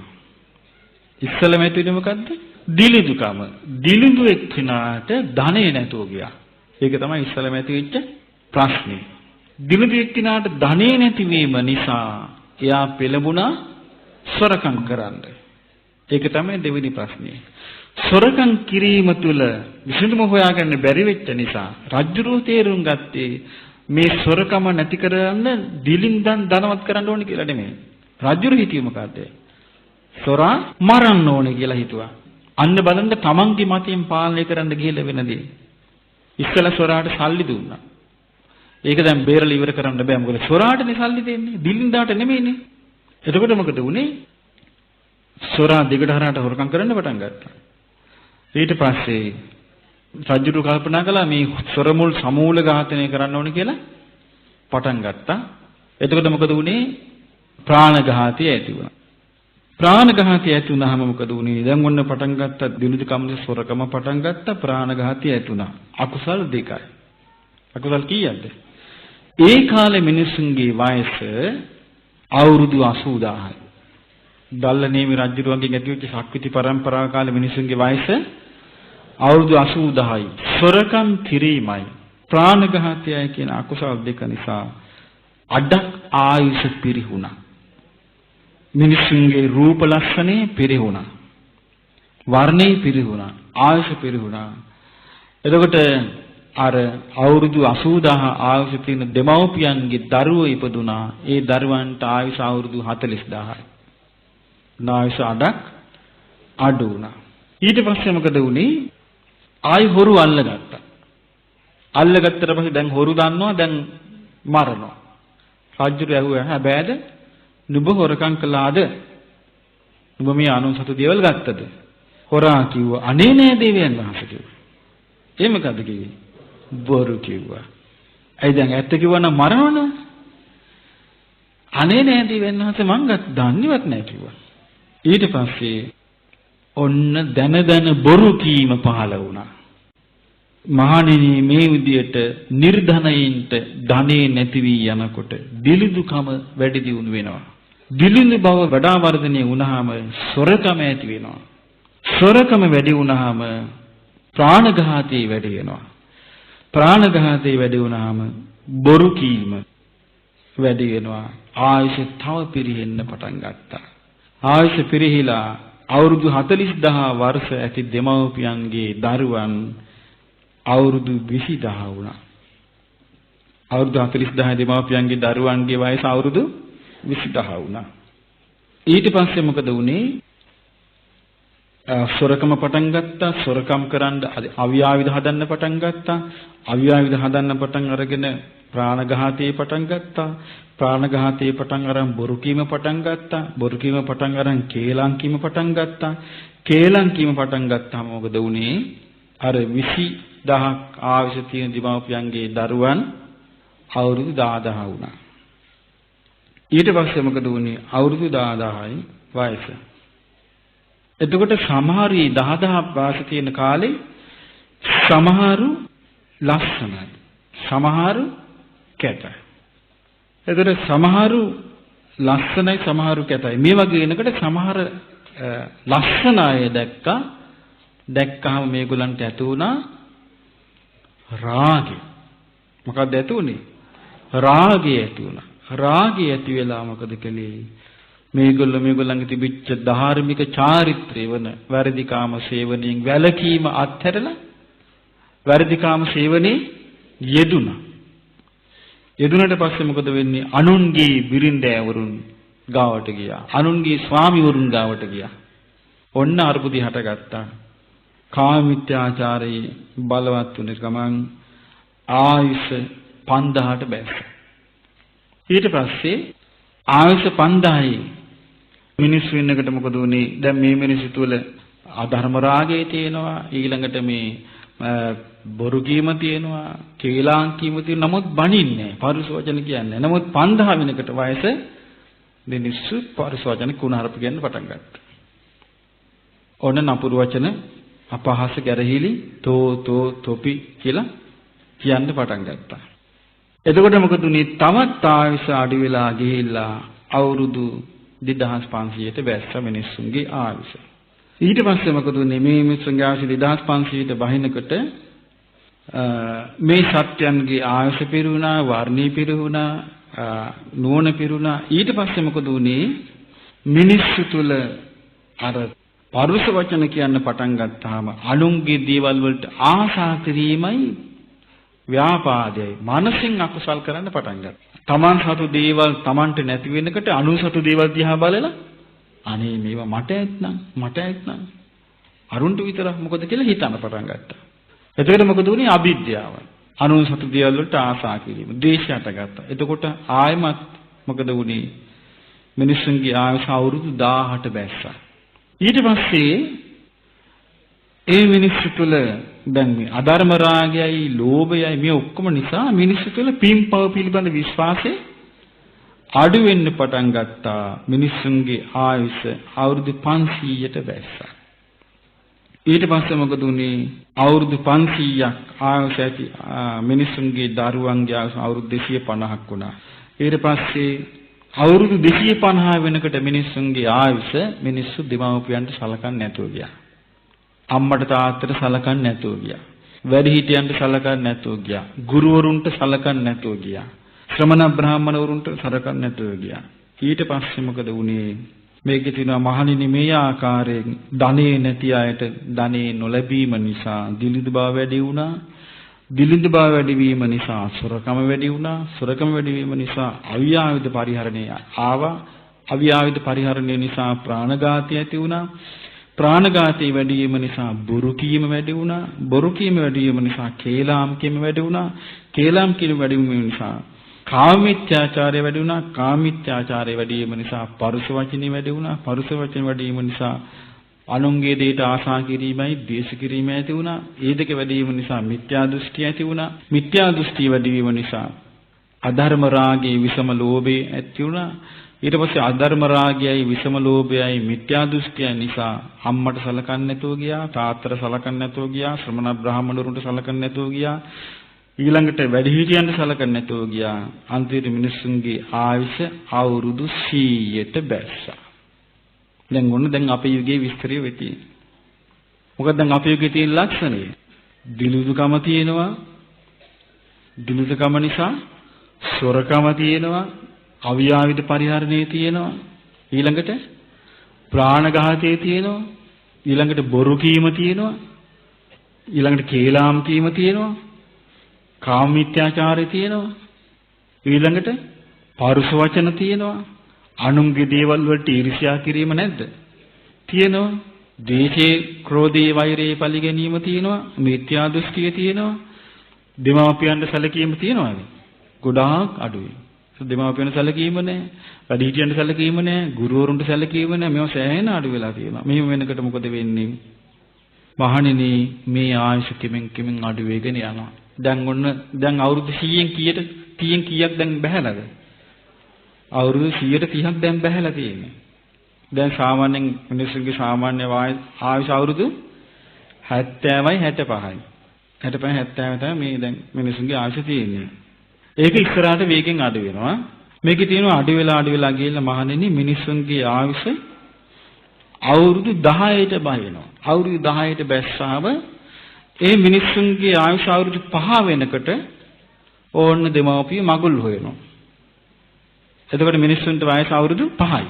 ඉස්සෙල්ලම ඇති උනේ මොකද්ද? දිලිදුකම. දිලිදු එක්කිනාට ධනෙ නැතුව ගියා. ඒක තමයි ඉස්සෙල්ලම ඇති වෙච්ච ප්‍රශ්නේ. දිලිදු එක්කිනාට ධනෙ නැතිවීම නිසා එයා පෙළඹුණා සොරකම් කරන්න. ඒක තමයි දෙවෙනි ප්‍රශ්නේ. සොරකම් කිරීම තුළ විසඳුම හොයාගන්න බැරි වෙච්ච නිසා රජුරෝ තේරුම් ගත්තේ මේ සොරකම නැති කරන්න දිලින්දන් ධනවත් කරන්න ඕනේ කියලා නෙමෙයි. රජුරු හිතියේ මොකද්ද? සොරා මරන්න ඕනේ කියලා හිතුවා. අන්න බලන්න තමන්ගේ මතයෙන් පාලනය කරන්න ගිහලා වෙනදී. ඉස්සලා සොරාට සල්ලි දුන්නා. ඒක දැන් බේරලා ඉවර කරන්න බෑ. මොකද සොරාටනේ සල්ලි දෙන්නේ. දිලින්දාට නෙමෙයිනේ. එතකොට මොකද වුනේ? සොරා දිගට හරහාට හොරකම් කරන්න පටන් ගත්තා. ඊට පස්සේ රජුරු කල්පනා කළා මේ සොරමුල් සමූල ඝාතනය කරන්න ඕනේ කියලා පටන් ගත්තා. එතකොට මොකද වුනේ? ප්‍රාණඝාතය ඇති වුණා. ප්‍රාණඝාතය ඇති වුණාම මොකද වුනේ? දැන් ඔන්න පටන් ගත්ත දිනුදිකම සොරකම පටන් ගත්ත ප්‍රාණඝාතය ඇති වුණා. අකුසල් දෙකයි. අකුසල් කීයක්ද? ඒ කාලේ මිනිසුන්ගේ වයස අවුරුදු 80000යි. දල්ලනේමි රජුරුවන්ගෙන් ඇතිවෙච්ච ශක්විති පරම්පරාව කාලේ මිනිසුන්ගේ වයස අවුරුදු 80000යි. සොරකම් කිරීමයි ප්‍රාණඝාතයයි කියන අකුසල් දෙක නිසා අඩක් ආයුෂ පිරිහුණා. මිනිසුන්ගේ රූප ලක්ෂණේ පිරිහුණා. වර්ණේ පිරිහුණා. ආයුෂ පිරිහුණා. එතකොට අර අවුරුදු 80000 ආයුෂ තියෙන දෙමව්පියන්ගේ දරුවෝ ඉපදුනා. ඒ දරුවන්ට ආයුෂ අවුරුදු 40000යි. නායුෂ අඩක් අඩු වුණා. ඊට පස්සේ මොකද වුනේ? ආයි හොරු අල්ලගත්තා. අල්ලගත්තට පස්සේ දැන් හොරු දන්නවා දැන් මරනවා. රජුට ඇහුවා හැබැයිද නුඹ හොරකම් කළාද? නුඹ මේ අනුසතු දේවල් ගත්තද? හොරා කිව්වා අනේ නෑ දෙවියන් වහන්සේ කිව්වා. ඒ මොකද කිව්වේ? බොරු කිව්වා. ඇයි දැන් ඇත්ත කිව්වනම් මරනවනේ? අනේ නෑ දෙවියන් වහන්සේ මං දන්නේවත් නෑ කිව්වා. ඊට පස්සේ ඔන්න දන බොරු කීම පහළ වුණා. මහණෙනි මේ විදියට නිර්ධනයින්ට ධනෙ නැති වී යනකොට දිලිදුකම වැඩි දියුණු වෙනවා. දිලිඳු බව වඩා වර්ධනය වුණාම සොරකම ඇති වෙනවා. සොරකම වැඩි වුණාම ප්‍රාණඝාතය වැඩි වෙනවා. ප්‍රාණඝාතය වැඩි වුණාම බොරු කීම වැඩි වෙනවා. ආයුෂ තව පිරෙන්න පටන් ගත්තා. ආයුෂ පිරිහිලා අවුරුදු 40000 වර්ෂ ඇති දෙමව්පියන්ගේ දරුවන් අවුරුදු 20000 වුණා. අවුරුදු 40000 දෙමව්පියන්ගේ දරුවන්ගේ වයස අවුරුදු 20000 වුණා. ඊට පස්සේ මොකද වුනේ? සොරකම පටන් ගත්තා. සොරකම් කරන්න අව්‍යාවිධ හදන්න පටන් ගත්තා. අව්‍යාවිධ හදන්න පටන් අරගෙන ප්‍රාණඝාතයේ පටන් ගත්තා. ප්‍රාණඝාතයේ පටන් අරන් බොරු කීම පටන් ගත්තා. බොරු කීම පටන් අරන් කේලම් කීම පටන් ගත්තා. කේලම් කීම පටන් ගත්තාම මොකද වුනේ? අර 20000ක් ආයුෂ තියෙන දිමව්පියන්ගේ දරුවන් අවුරුදු 10000 වුණා. ඊට පස්සේ මොකද වුනේ? අවුරුදු 10000යි වයස. එතකොට සමහරී 10000 වාස තියෙන කාලේ සමහරු ලස්සනයි. සමහරු කැතයි. එතකොට සමහරු ලස්සනයි සමහරු කැතයි. මේ වගේ වෙනකොට සමහර ලස්සන අය දැක්කහම මේගොල්ලන්ට ඇති වුණා රාගය. මොකක්ද ඇති උනේ? රාගය ඇති වුණා. රාගය ඇති වෙලා මොකද කළේ? මේගොල්ලන්ගේ තිබිච්ච ධාර්මික චාරිත්‍රය වන වැරදිකාම සේවනයෙන් වැළකීම අත්හැරලා වැරදිකාම සේවනයේ යෙදුණා. යෙදුනට පස්සේ මොකද වෙන්නේ? අනුන්ගේ බිරින්දෑවරුන් ගාවට ගියා. අනුන්ගේ ස්වාමිවරුන් ගාවට ගියා. ඔන්න අරුබුදි හටගත්තා. කාම මිත්‍යාචාරයේ බලවත් වුණ ගමන් ආයුෂ 5000ට බැස්සා. ඊට පස්සේ ආයුෂ 5000යි මිනිස්සු වෙනකොට මොකද වුනේ? දැන් මේ මිනිස්සු තුල අධර්ම රාගය තියෙනවා, ඊළඟට මේ බොරු කීම තියෙනවා, කේලාම් කීම තියෙනවා. නමුත් බණින්නේ පරුස වචන කියන්නේ. නමුත් 5000 වෙනකොට වයස මිනිස්සු පරුස වචන කුණහරුප කියන්න පටන් ගත්තා. ඔන්න නපුරු වචන අපහාස ගැරහිලි තෝ තොපි කියලා කියන්න පටන් ගත්තා. එතකොට මොකද උනේ? තවත් ආයුෂ අඩු වෙලා ගිහිල්ලා අවුරුදු 2500ට බැස්ස මිනිස්සුන්ගේ ආයුෂ. ඊට පස්සේ මොකද උනේ? මේ මිනිස්සුන්ගේ ආයුෂ 2500ට බහිනකොට මේ සත්‍යයන්ගේ ආයුෂ පිරුණා, වර්ණී පිරුණා, නුවණ පිරුණා. ඊට පස්සේ මොකද උනේ? මිනිස්සු තුල අර පරුස වචන කියන්න පටන් ගත්තාම අනුන්ගේ දේවල් වලට ආශා කිරීමයි ව්‍යාපාදයයි මනසින් අකුසල් කරන්න පටන් ගත්තා. Taman සතු දේවල් Tamanට නැති වෙනකොට අනුන් සතු දේවල් දිහා බලලා අනේ මේවා මට ඇත්නම් අරුන්ට විතරක් මොකද කියලා හිතන්න පටන් ගත්තා. එතකොට මොකද උනේ? අවිද්‍යාව. අනුන් සතු දේවල් වලට ආශා කිරීම, ද්වේෂයට ගත්තා. එතකොට ආයමත් මොකද උනේ? මිනිස්සුන්ගේ ආයුෂ අවුරුදු 1000ට බැස්සා. ඊට පස්සේ ඒ මිනිස්සු තුළ දැන් මේ අධර්ම රාගයයි ලෝභයයි මේ ඔක්කොම නිසා මිනිස්සු තුළ පින්පව පිළිබඳ විශ්වාසය අඩු වෙන්න පටන් ගත්තා. මිනිස්සුන්ගේ ආයුෂ අවුරුදු 500ට බැස්සා. ඊට පස්සේ මොකද උනේ? අවුරුදු 500ක් ආයුෂ ඇති මිනිස්සුන්ගේ දරුවන්ගේ ආයුෂ අවුරුදු 250ක් වුණා. ඊට පස්සේ අවුරුදු 250 වෙනකොට මිනිස්සුන්ගේ ආයුෂ මිනිස්සු දෙමව්පියන්ට සලකන්නේ නැතුව ගියා. අම්මට තාත්තට සලකන්නේ නැතුව ගියා. වැඩිහිටියන්ට සලකන්නේ නැතුව ගියා. ගුරුවරුන්ට සලකන්නේ නැතුව ගියා. ශ්‍රමණ බ්‍රාහ්මණවරුන්ට සලකන්නේ නැතුව ගියා. ඊට පස්සේ මොකද වුනේ? මේකේ තියෙනවා මහණෙනි මේ ආකාරයෙන් ධනෙ නැති අයට ධනෙ නොලැබීම නිසා දිලිඳු බව වැඩි වුණා. දිලිඳු බව වැඩි වීම නිසා සොරකම වැඩි වුණා. සොරකම වැඩි වීම නිසා අවියාවිද පරිහරණය ආවා. අවියාවිද පරිහරණය නිසා ප්‍රාණඝාතය ඇති වුණා. ප්‍රාණඝාතය වැඩි වීම නිසා බොරු කීම වැඩි වුණා. බොරු කීම වැඩි වීම නිසා කේලාම් කීම වැඩි වුණා. කේලාම් කීම වැඩි වීම නිසා කාමීත්‍යාචාරය වැඩි වුණා. කාමීත්‍යාචාරය වැඩි වීම නිසා පරුස වචනේ වැඩි වුණා. පරුස වචන වැඩි වීම නිසා අනුන්ගේ දෙයට ආශා කිරීමයි ද්වේෂ කිරීමයි ඇති වුණා. ඒ දෙක වැඩි වීම නිසා මිත්‍යා දෘෂ්ටි ඇති වුණා. මිත්‍යා දෘෂ්ටි වැඩි වීම නිසා අධර්ම රාගයේ විසම ලෝභය ඇති වුණා. ඊට පස්සේ අධර්ම රාගයයි විසම ලෝභයයි මිත්‍යා දෘෂ්ටිය නිසා අම්මට සලකන්නේ නැතුව ගියා. තාත්තට සලකන්නේ නැතුව ගියා. ශ්‍රමණ බ්‍රාහ්මණවරුන්ට සලකන්නේ නැතුව ගියා. ඊළඟට වැඩිහිටියන්ට සලකන්නේ නැතුව ගියා. අන්තිමට මිනිස්සුන්ගේ ආයුෂ අවුරුදු 100ට බැස්සා. දැන් අපේ යුගයේ විස්තරය වෙති. මොකද දැන් අපේ යුගයේ තියෙන ලක්ෂණය දිලුදුකම තියෙනවා. දිලුදුකම නිසා සොරකම තියෙනවා. අවියාවිද පරිහරණය තියෙනවා. ඊළඟට ප්‍රාණඝාතය තියෙනවා. ඊළඟට බොරු කීම තියෙනවා. ඊළඟට කේලාම් කීම තියෙනවා. කාමීත්‍යාචාරය තියෙනවා. ඊළඟට පරුස වචන තියෙනවා. අනුන්ගේ දේවල් වලට ඊර්ෂ්‍යා කිරීම නැද්ද? තියෙනවා. ද්වේෂේ, ක්‍රෝධේ, වෛරේ පරිගැනීම තියෙනවා. මිත්‍යා දෘෂ්ටිය තියෙනවා. දෙමාපියන්ට සැලකීම තියෙනවාද? ගොඩාක් අඩුයි. දෙමාපියන්ට සැලකීම නැහැ. වැඩිහිටියන්ට සැලකීම නැහැ. ගුරුවරුන්ට සැලකීම නැහැ. මේවා සෑහෙන අඩු වෙලා තියෙනවා. මෙහෙම වෙනකොට මොකද වෙන්නේ? මහණෙනි මේ ආයුෂ කිමින් අඩු වෙගෙන යනවා. දැන් අවුරුදු 100න් කීයක් දැන් බහැලාද? අවුරුදු 130ක් දැන් බහැලා තියෙන්නේ. දැන් සාමාන්‍යයෙන් මිනිස්සුන්ගේ සාමාන්‍ය ආයුෂ අවුරුදු 70යි 65යි. 65 70 තමයි මේ දැන් මිනිස්සුන්ගේ ආයුෂ තියෙන්නේ. ඒක ඉස්සරහට වේගෙන් අඩු වෙනවා. මේකේ තියෙනවා අඩු වෙලා ගිහිල්ලා මහණෙනි මිනිස්සුන්ගේ ආයුෂ අවුරුදු 10ට බහිනවා. අවුරුදු 10ට බැස්සාම ඒ මිනිස්සුන්ගේ ආයුෂ අවුරුදු 5 වෙනකොට ඕන්න දෙමව්පිය මගුල් හොයනවා. එතකොට මිනිස්සුන්ට වයස අවුරුදු 5යි.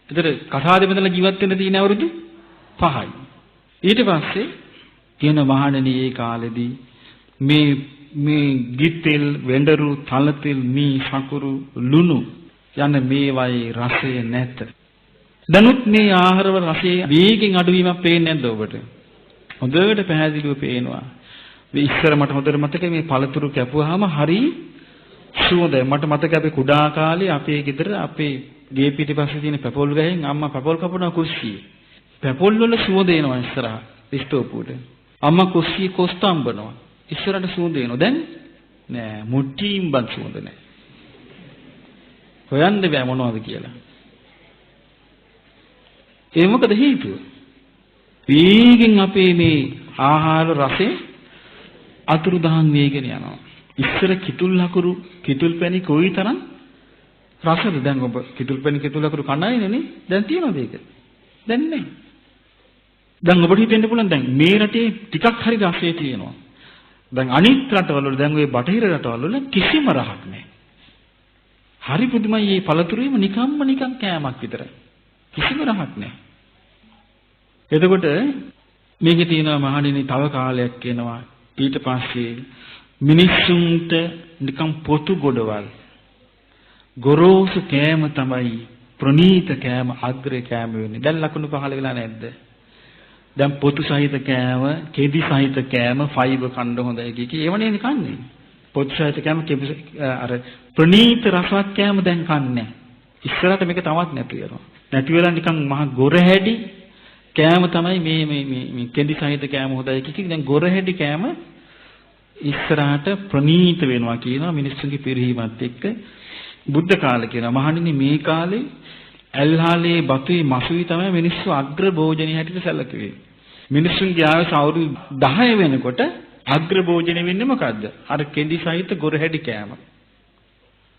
ඒතර කසාදෙ බඳලා ජීවත් වෙන්න තියෙන අවුරුදු 5යි. ඊට පස්සේ කියන මහණෙනි ඒ කාලෙදී මේ ගිතෙල්, වෙඬරු, තලතෙල්, මී, සකුරු, ලුණු යන මේවායේ රසය නැත. දැනුත් මේ ආහාරවල රසයේ වේගෙන් අඩුවීමක් පේන්නේ නැද්ද ඔබට? හොඳට පැහැදිලිව පේනවා. මේ ඉස්සර මට හොඳට මතකයි මේ පළතුරු කැපුවාම හරි සුවඳයි. මට මතකයි අපි කුඩා කාලේ අපේ ගෙදර අපේ ගේ පිටිපස්සේ තියෙන පැපොල් ගහෙන් අම්මා පැපොල් කපනවා කුස්සියේ. පැපොල් වල සුවඳ එනවා ඉස්සරහා ස්ටෝපුවට. අම්මා කුස්සියේ කොස්ත අම්බනවා. ඉස්සරහට සුවඳ එනවා. දැන් නෑ මුට්ටියින් බන් සුවඳ නෑ. හොයන්න බෑ මොනවද කියලා. ඒ මොකද හේතුව? වේගෙන් අපේ මේ ආහාර රසේ අතුරුදහන් වේගෙන යනවා. ඉස්සර කිතුල් ලකුරු කිතුල් පැණි කොයිතරම් රසද? දැන් ඔබ කිතුල් පැණි කිතුල් ලකුරු කණයිනේ. දැන් තියනවද ඒක? දැන් නැහැ. දැන් ඔබට හිතෙන්න පුළුවන් දැන් මේ රටේ ටිකක් හරි රසය තියෙනවා. දැන් අනිත් රටවල දැන් ওই බටහිර රටවල කිසිම රහක් නැහැ. හරි පුදුමයි මේ පළතුරුේම නිකන් කෑමක් විතරයි. කිසිම රහක් නැහැ. එතකොට මේකේ තියෙනවා මහණෙනි තව කාලයක් එනවා. ඊට පස්සේ මිනිස්සුන්ට නිකම් පොතු ගොඩවල් ගොරෝසු කෑම තමයි ප්‍රණීත කෑම අග්‍රේ කෑම වෙන්නේ. දැන් ලකුණු පහළ වෙලා නැද්ද? දැන් පොතු සහිත කෑම, කෙදි සහිත කෑම, ෆයිබර් කන්න හොඳයි කිය ඒවනේ කන්නේ. පොතු සහිත කෑම අර ප්‍රණීත රසවත් කෑම දැන් කන්නේ. ඉස්සරහට මේක තවත් නැති වෙනවා. නැති වෙලා නිකන් මහ ගොරහැඩි කෑම තමයි මේ කෙදි සහිත කෑම හොඳයි කිය. දැන් ගොරහැඩි කෑම ඉස්සරහට ප්‍රණීත වෙනවා කියනවා මිනිස්සුන්ගේ පිරිහීමත් එක්ක. බුද්ධ කාලේ කියනවා මහණෙනි මේ කාලේ ඇල්හාලේ බතුයි මසුයි තමයි මිනිස්සු අග්‍ර භෝජනය හැටියට සැලකුවේ. මිනිස්සුන්ගේ ආයුෂ අවුරුදු 10 වෙනකොට අග්‍ර භෝජනය වෙන්නේ මොකද්ද? අර කෙඳි සහිත ගොරහැඩි කෑම.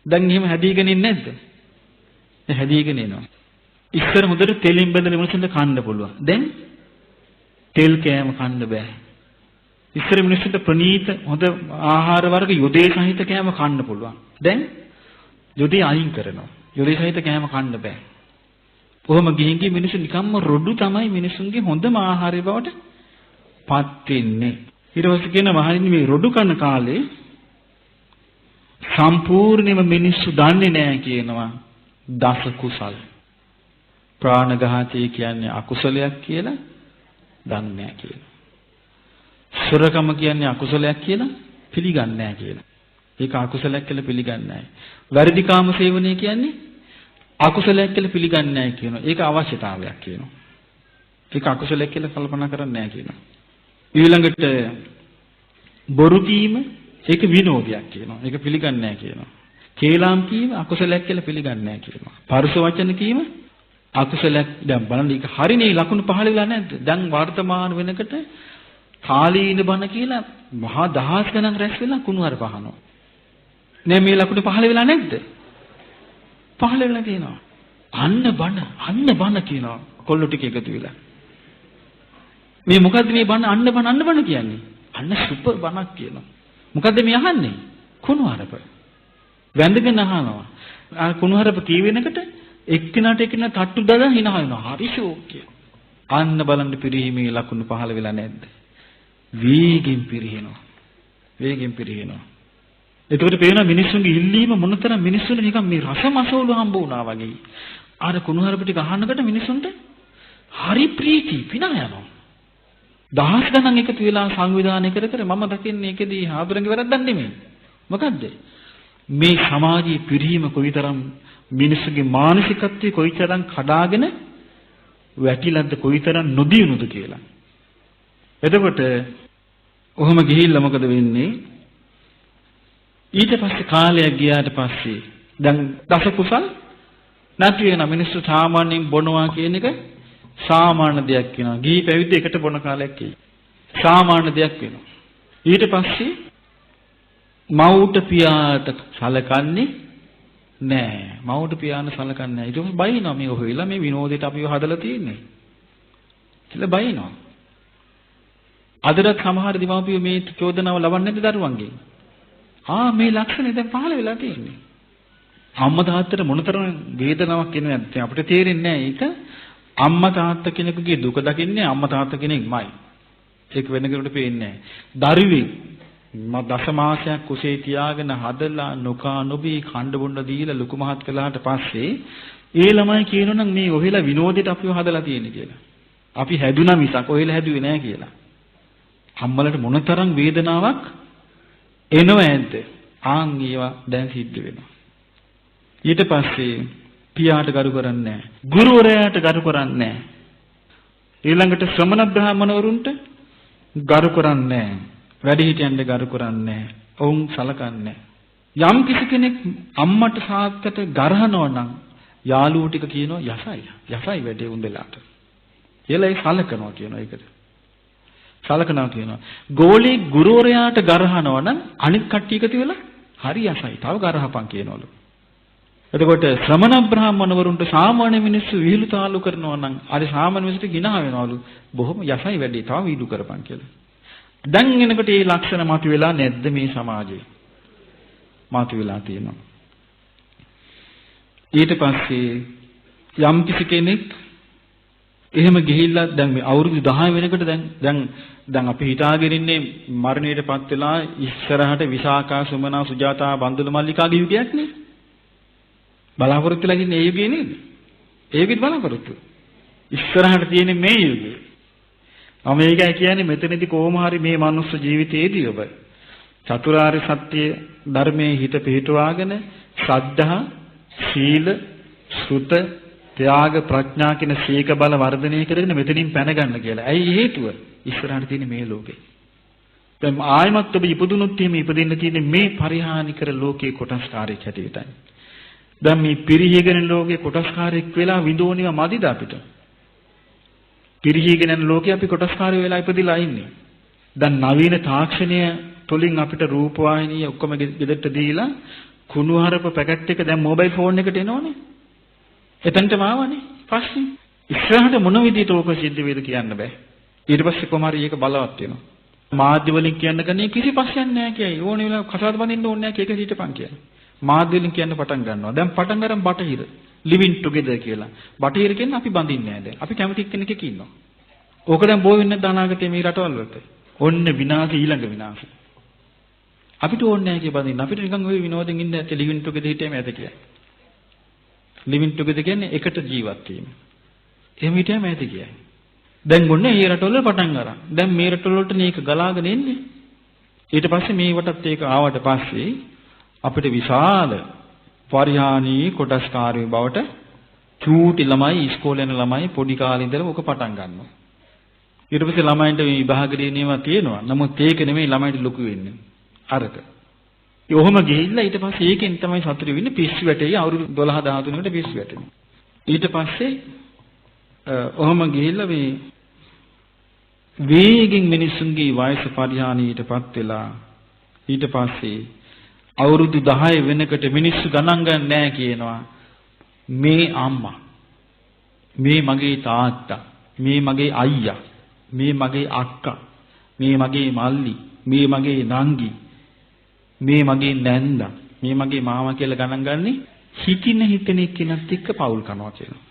දැන් එහෙම හැදීගෙන ඉන්නේ නැද්ද? හැදීගෙන එනවා. ඉස්සර හොඳට තෙලින් බඳින මිනිස්සුන්ට කන්න පුළුවන්. දැන් තෙල් කෑම කන්න බෑ. ඉස්සර මිනිස්සුන්ට ප්‍රණීත හොඳ ආහාර වර්ග යොදේ සහිත කෑම කන්න පුළුවන්. දැන් යොදේ අයින් කරනවා. යොදේ සහිත කෑම කන්න බෑ. කොහොම ගිහින් ගිහින් මිනිස්සු නිකම්ම රොඩු තමයි මිනිස්සුන්ගේ හොඳම ආහාරය බවට පත් වෙන්නේ. ඊට පස්සේ කියන මහණෙනි මේ රොඩු කන කාලේ සම්පූර්ණයෙන්ම මිනිස්සු දන්නේ නැහැ කියනවා දස කුසල්. ප්‍රාණඝාතය කියන්නේ අකුසලයක් කියලා දන්නේ නැහැ කියලා. සොරකම කියන්නේ අකුසලයක් කියලා පිළිගන්නේ නැහැ කියලා. ඒක අකුසලයක් කියලා පිළිගන්නේ නැහැ. වැරදි කාම සේවනය කියන්නේ අකුසලයක් කියලා පිළිගන්නේ නැහැ කියනවා. ඒක අවශ්‍යතාවයක් කියනවා. ඒක අකුසලයක් කියලා කල්පනා කරන්නේ නැහැ කියනවා. ඊළඟට බොරු කීම ඒක විනෝදයක් කියනවා. ඒක පිළිගන්නේ නැහැ කියනවා. කේලාම් කීම අකුසලයක් කියලා පිළිගන්නේ නැහැ කියනවා. පරුස වචන කීම අකුසලයක්. දැන් බලන්න ඒක හරිනේ ලකුණු පහළ වෙලා නැද්ද? දැන් වර්තමාන වෙනකොට කාලීන බණ කියලා මහා දහස් ගණන් රැස් වෙලා කුණුහර පහනවා. නේ මේ ලකුණු පහළ වෙලා නැද්ද? පහළ වෙලා තියෙනවා. අන්න බණ කියනවා කොල්ලෝ ටික එකතු වෙලා. මේ මොකද්ද මේ බණ අන්න බණ කියන්නේ? අන්න සුපර් බණක් කියනවා. මොකද්ද මේ අහන්නේ? කුණුහරප. වැඳගෙන අහනවා. ආ කුණුහරප කියවෙනකොට එක්කිනාට එක්කිනා තට්ටු දාලා hina වෙනවා. හරි ෂෝක් කියනවා. අන්න බලන්න පිරිහීමේ ලකුණු පහළ වෙලා නැද්ද? වේගෙන් පිරිහෙනවා. එතකොට පේනවා මිනිස්සුන්ගේ ඉල්ලීම මොනතරම් මිනිස්සුන්ට නිකන් මේ රසමසවුල හම්බ වුණා වගේ. අර කුණුහරුප ටික අහනකොට මිනිස්සුන්ට හරි ප්‍රීති පිනා යනවා. දහස් ගණන් එකතු වෙලා සංවිධානය කර මම දකින්නේ ඒකෙදී ආදුරංගේ වැරද්දක් නෙමෙයි. මොකද්ද? මේ සමාජයේ පිරිහීම කොයිතරම් මිනිස්සුගේ මානසිකත්වයේ කොයිතරම් කඩාගෙන වැටිලද්ද කොයිතරම් නොදියුණුද කියලා. එතකොට ඔහොම ගිහිල්ලා මොකද වෙන්නේ? ඊට පස්සේ කාලයක් ගියාට පස්සේ දැන් දස කුසල් නැති වෙන මිනිස්සු සාමාන්‍යයෙන් බොනවා කියන එක සාමාන්‍ය දෙයක් වෙනවා. ගිහි පැවිදි එකට බොන කාලයක් එයි. සාමාන්‍ය දෙයක් වෙනවා. ඊට පස්සේ මව්ට පියාට සලකන්නේ නෑ. මව්ට පියාන සලකන්නේ නෑ. ඊට පස්සේ බයිනවා මේ හොයලා මේ විනෝදයට අපිව හදලා තියෙන්නේ. කියලා බයිනවා. අදට සමහර දෙමාපියෝ මේ චෝදනාව ලබන්නේ නැද්ද දරුවන්ගෙන්? මේ ලක්ෂණය දැන් පහළ වෙලා තියෙන්නේ. අම්මා තාත්තට මොනතරම් වේදනාවක් එන්නේ නැද්ද අපිට තේරෙන්නේ නැහැ. ඒක අම්මා තාත්තා කෙනෙකුගේ දුක දකින්නේ අම්මා තාත්තා කෙනෙක්මයි. ඒක වෙන කෙනෙකුට පේන්නේ නැහැ. දරුවෙක් දසමාසයක් කුසේ තියාගෙන හදලා නොකා නොබී කණ්ඩ බොණ්ඩ දීලා ලොකු මහත් කළාට පස්සේ ඒ ළමයි කියනොනම් මේ ඔහෙලා විනෝදෙට අපිව හදලා තියෙන්නේ කියලා. අපි හැදුනා මිසක් ඔහෙලා හැදුවේ නැහැ කියලා. අම්මලට මොනතරම් වේදනාවක් එනව ඇද්ද? ආන් ඒවා දැන් සිද්ධ වෙනවා. ඊට පස්සේ පියාට ගරු කරන්නේ නැහැ. ගුරුවරයාට ගරු කරන්නේ නැහැ. ඊළඟට ශ්‍රමණ බ්‍රාහමණවරුන්ට ගරු කරන්නේ නැහැ. වැඩිහිටියන්ට ගරු කරන්නේ නැහැ. ඔවුන් සලකන්නේ නැහැ. යම් කිසි කෙනෙක් අම්මට තාත්තට ගරහනවා නම් යාළුවෝ ටික කියනවා යසයි. යසයි වැඩේ උන්දලාට. කියලා ඒ සලකනවා කියනවා ඒකට. සලකනවා කියනවා. ගෝලී ගුරුවරයාට ගරහනවා නම් අනිත් කට්ටිය එකතු වෙලා හරි යසයි. තව ගරහපන් කියනවලු. එතකොට ශ්‍රමණ බ්‍රාහමණවරුන්ට සාමාන්‍ය මිනිස්සු විහිළු තාලු කරනවා නම් අර සාමාන්‍ය මිනිස්සුන්ට ගිනහ වෙනවලු. බොහොම යසයි වැඩේ. තව විහිළු කරපන් කියලා. දැන් එනකොට මේ ලක්ෂණ මතුවෙලා නැද්ද මේ සමාජයේ? මතුවෙලා තියෙනවා. ඊට පස්සේ යම් කිසි කෙනෙක් එහෙම ගිහිල්ලා දැන් මේ අවුරුදු 10 වෙනකොට දැන් අපි හිතාගෙන ඉන්නේ මරණයටපත් වෙලා ඉස්සරහට විසාකා සුමනා සුජාතා බන්දුල මල්ලිකාගේ යුගයක් නේ. බලාපොරොත්තු වෙලා ඉන්නේ ඒ යුගයේ නේද? ඒ යුගෙත් බලාපොරොත්තු. ඉස්සරහට තියෙන්නේ මේ යුගය. මේකයි කියන්නේ මෙතනදී කොහොම හරි මේ මනුස්ස ජීවිතයේදී ඔබ චතුරාර්ය සත්‍ය ධර්මයේ හිත පිහිටුවාගෙන ශ්‍රද්ධා, සීල, සුත, ත්‍යාග, ප්‍රඥා කියන සීක බල වර්ධනය කරගෙන මෙතනින් පැන ගන්න කියලා. ඇයි හේතුව? ඉස්සරහට තියෙන මේ ලෝකේ. දැන් ආයමත් ඔබ ඉපදුනොත් එහෙම ඉපදෙන්න තියෙන්නේ මේ පරිහානි කර ලෝකේ කොටස්කාරයෙක් හැටියටයි. දැන් මේ පිරිහීගෙන ලෝකේ කොටස්කාරයෙක් වෙලා විඳෝනිව මදිද අපිට? පිරිහීගෙන යන ලෝකේ අපි කොටස්කාරයෝ වෙලා ඉපදිලා ඉන්නේ. දැන් නවීන තාක්ෂණය තුලින් අපිට රූපවාහිනිය ඔක්කොම ගෙදරට දීලා කුණුහරුප පැකට් එක දැන් මොබයිල් ෆෝන් එකට එනවනේ. එතනටම ආවනේ. පස්සේ ඉස්සරහට මොන විදිහට ඕක සිද්ධ වෙයිද කියන්න බෑ. ඊට පස්සේ කොමාරි ඒක බලවත් වෙනවා. මාධ්‍ය වලින් කියන්න කන්නේ කිසි ප්‍රශ්නයක් නැහැ කියයි. ඕනේ වෙලාව කතාවද බඳින්න ඕනේ නැහැ කේක හිටපන් කියලා. මාධ්‍ය වලින් කියන්න පටන් ගන්නවා. දැන් පටන් ගන්න බටහිර living together කියලා. බටහිර කියන්නේ අපි බඳින්නේ නැහැ දැන්. අපි කැමති කෙනෙක් එක්ක ඉන්නවා. ඕක දැන් බෝ වෙන්නේ නැද්ද අනාගතේ මේ රටවල් වලට? ඔන්න විනාශ ඊළඟ විනාශ. අපිට ඕනේ නැහැ කිය බඳින්න. අපිට නිකන් ওই විනෝදෙන් ඉන්න ඇත්තේ living together හිටියම ඇත කියලා. living together කියන්නේ එකට ජීවත් වීම. එහෙම හිටියම ඇත කියයි. දැන් ගොන්නේ මේ රටවල පටන් ගන්නවා. දැන් මේ රටවල වලට මේක ගලාගෙන එන්නේ. ඊට පස්සේ මේවටත් ඒක ආවට පස්සේ අපිට විශාල පරිහානී කොටස්කාරයෝ බවට චූටි ළමයි ඉස්කෝලේ යන ළමයි පොඩි කාලේ ඉඳලා ඔක පටන් ගන්නවා. ඊට පස්සේ ළමයින්ට මේ විභාගදී නියම තියෙනවා. නමුත් ඒක නෙමෙයි ළමයින්ට ලොකු වෙන්නේ. අරක. ඒ ඔහොම ගිහිල්ලා ඊට පස්සේ ඒකෙන් තමයි සතුටු වෙන්නේ පිස්සු වැටෙයි අවුරුදු 12 13කට පිස්සු වැටෙනවා. ඊට පස්සේ ඔහොම ගිහිල්ලා මේ වේගෙන් මිනිසුන්ගේ වයස පරිහානියටපත් වෙලා ඊට පස්සේ අවුරුදු 10 වෙනකොට මිනිස්සු ගණන් ගන්න නැහැ කියනවා. මේ අම්මා, මේ මගේ තාත්තා, මේ මගේ අයියා, මේ මගේ අක්කා, මේ මගේ මල්ලි, මේ මගේ නංගි, මේ මගේ නැන්දා, මේ මගේ මාමා කියලා ගණන් ගන්නේ හිතින එක්කෙනත් එක්ක පවුල් කරනවා කියනවා.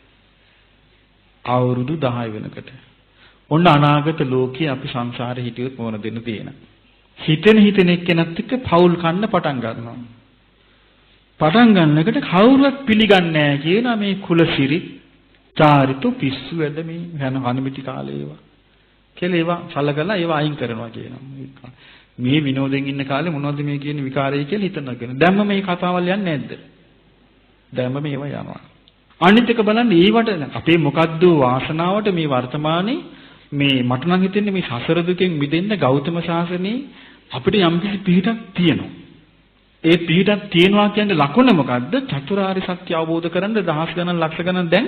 අවුරුදු 10 වෙනකොට. ඔන්න අනාගත ලෝකයේ අපි සංසාරේ හිටියොත් මොන දෙන්න තියෙන. හිතෙන එක්කෙනත් එක්ක පවුල් කන්න පටන් ගන්නවා. පටන් ගන්නකොට කවුරුවත් පිළිගන්නේ නැහැ කියනවා මේ කුලසිරි චාරිතු පිස්සු වැඩ මේ යන හනිමිටි කාලේ ඒවා. කියලා ඒවා සලකලා ඒවා අයින් කරනවා කියනවා. මේ විනෝදෙන් ඉන්න කාලේ මොනවද මේ කියන්නේ විකාරය කියලා හිතනවා කියනවා. දැම්ම මේ කතාවල් යන්නේ නැද්ද? දැම්ම මේවා යනවා. අනිත් එක බලන්න ඊවට අපේ මොකද්ද වාසනාවට මේ වර්තමානයේ මේ මට නම් හිතෙන්නේ මේ සසර දුකෙන් මිදෙන්න ගෞතම සාසනේ අපිට යම්කිසි පිහිටක් තියෙනවා. ඒ පිහිටක් තියෙනවා කියන්නේ ලකුණ මොකද්ද? චතුරාර්ය සත්‍ය අවබෝධ කරගන්න දහස් ගණන් ලක්ෂ ගණන් දැන්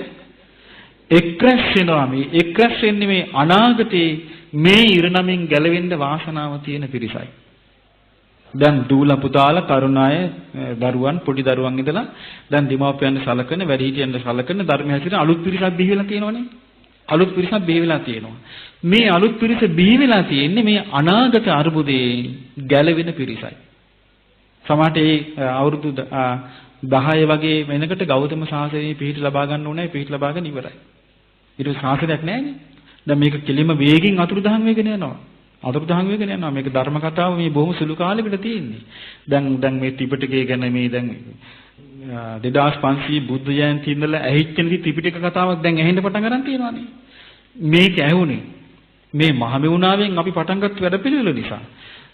එක්රැස් වෙනවා. මේ එක්රැස් වෙන්නේ මේ අනාගතේ මේ ඉරණමින් ගැලවෙන්න වාසනාව තියෙන පිරිසයි. දැන් දූල පුතාලා තරුණ අය දරුවන් පොඩි දරුවන් ඉඳලා දැන් දීමාපියන් සලකන වැඩිහිටියන් සලකන ධර්ම හැසිරෙන අලුත් පිරිසක් බිහි වෙලා තියෙනවනේ. අලුත් පිරිසක් බිහි වෙලා තියෙනවා. මේ අලුත් පිරිස බිහි වෙලා තියෙන්නේ මේ අනාගත අරුබුදේ ගැලවෙන පිරිසයි. සමහරට ඒ අවුරුදු 10 වගේ වෙනකොට ගෞතම සාසනයේ පිහිට ලබා ගන්න ඕනේ. පිහිට ලබාගෙන ඉවරයි. ඊට සාසනයක් නැහැනේ. දැන් මේක කෙලිම වේගින් අතුරුදහන් වෙගෙන යනවා. අතුරුදහන් වෙගෙන යනවා. මේක ධර්ම කතාව මේ බොහොම සුළු කාලෙකට තියෙන්නේ. දැන් මේ ත්‍රිපිටකය ගැන මේ දැන් 2500 බුද්ධ ජයන්ති ඉඳලා ඇහිච්ච ත්‍රිපිටක කතාවක් දැන් ඇහෙන්න පටන් ගන්න තියෙනවානේ. මේක ඇහුනේ මේ මහමෙවුනාවෙන් අපි පටන් ගත්ත වැඩපිළිවෙල නිසා.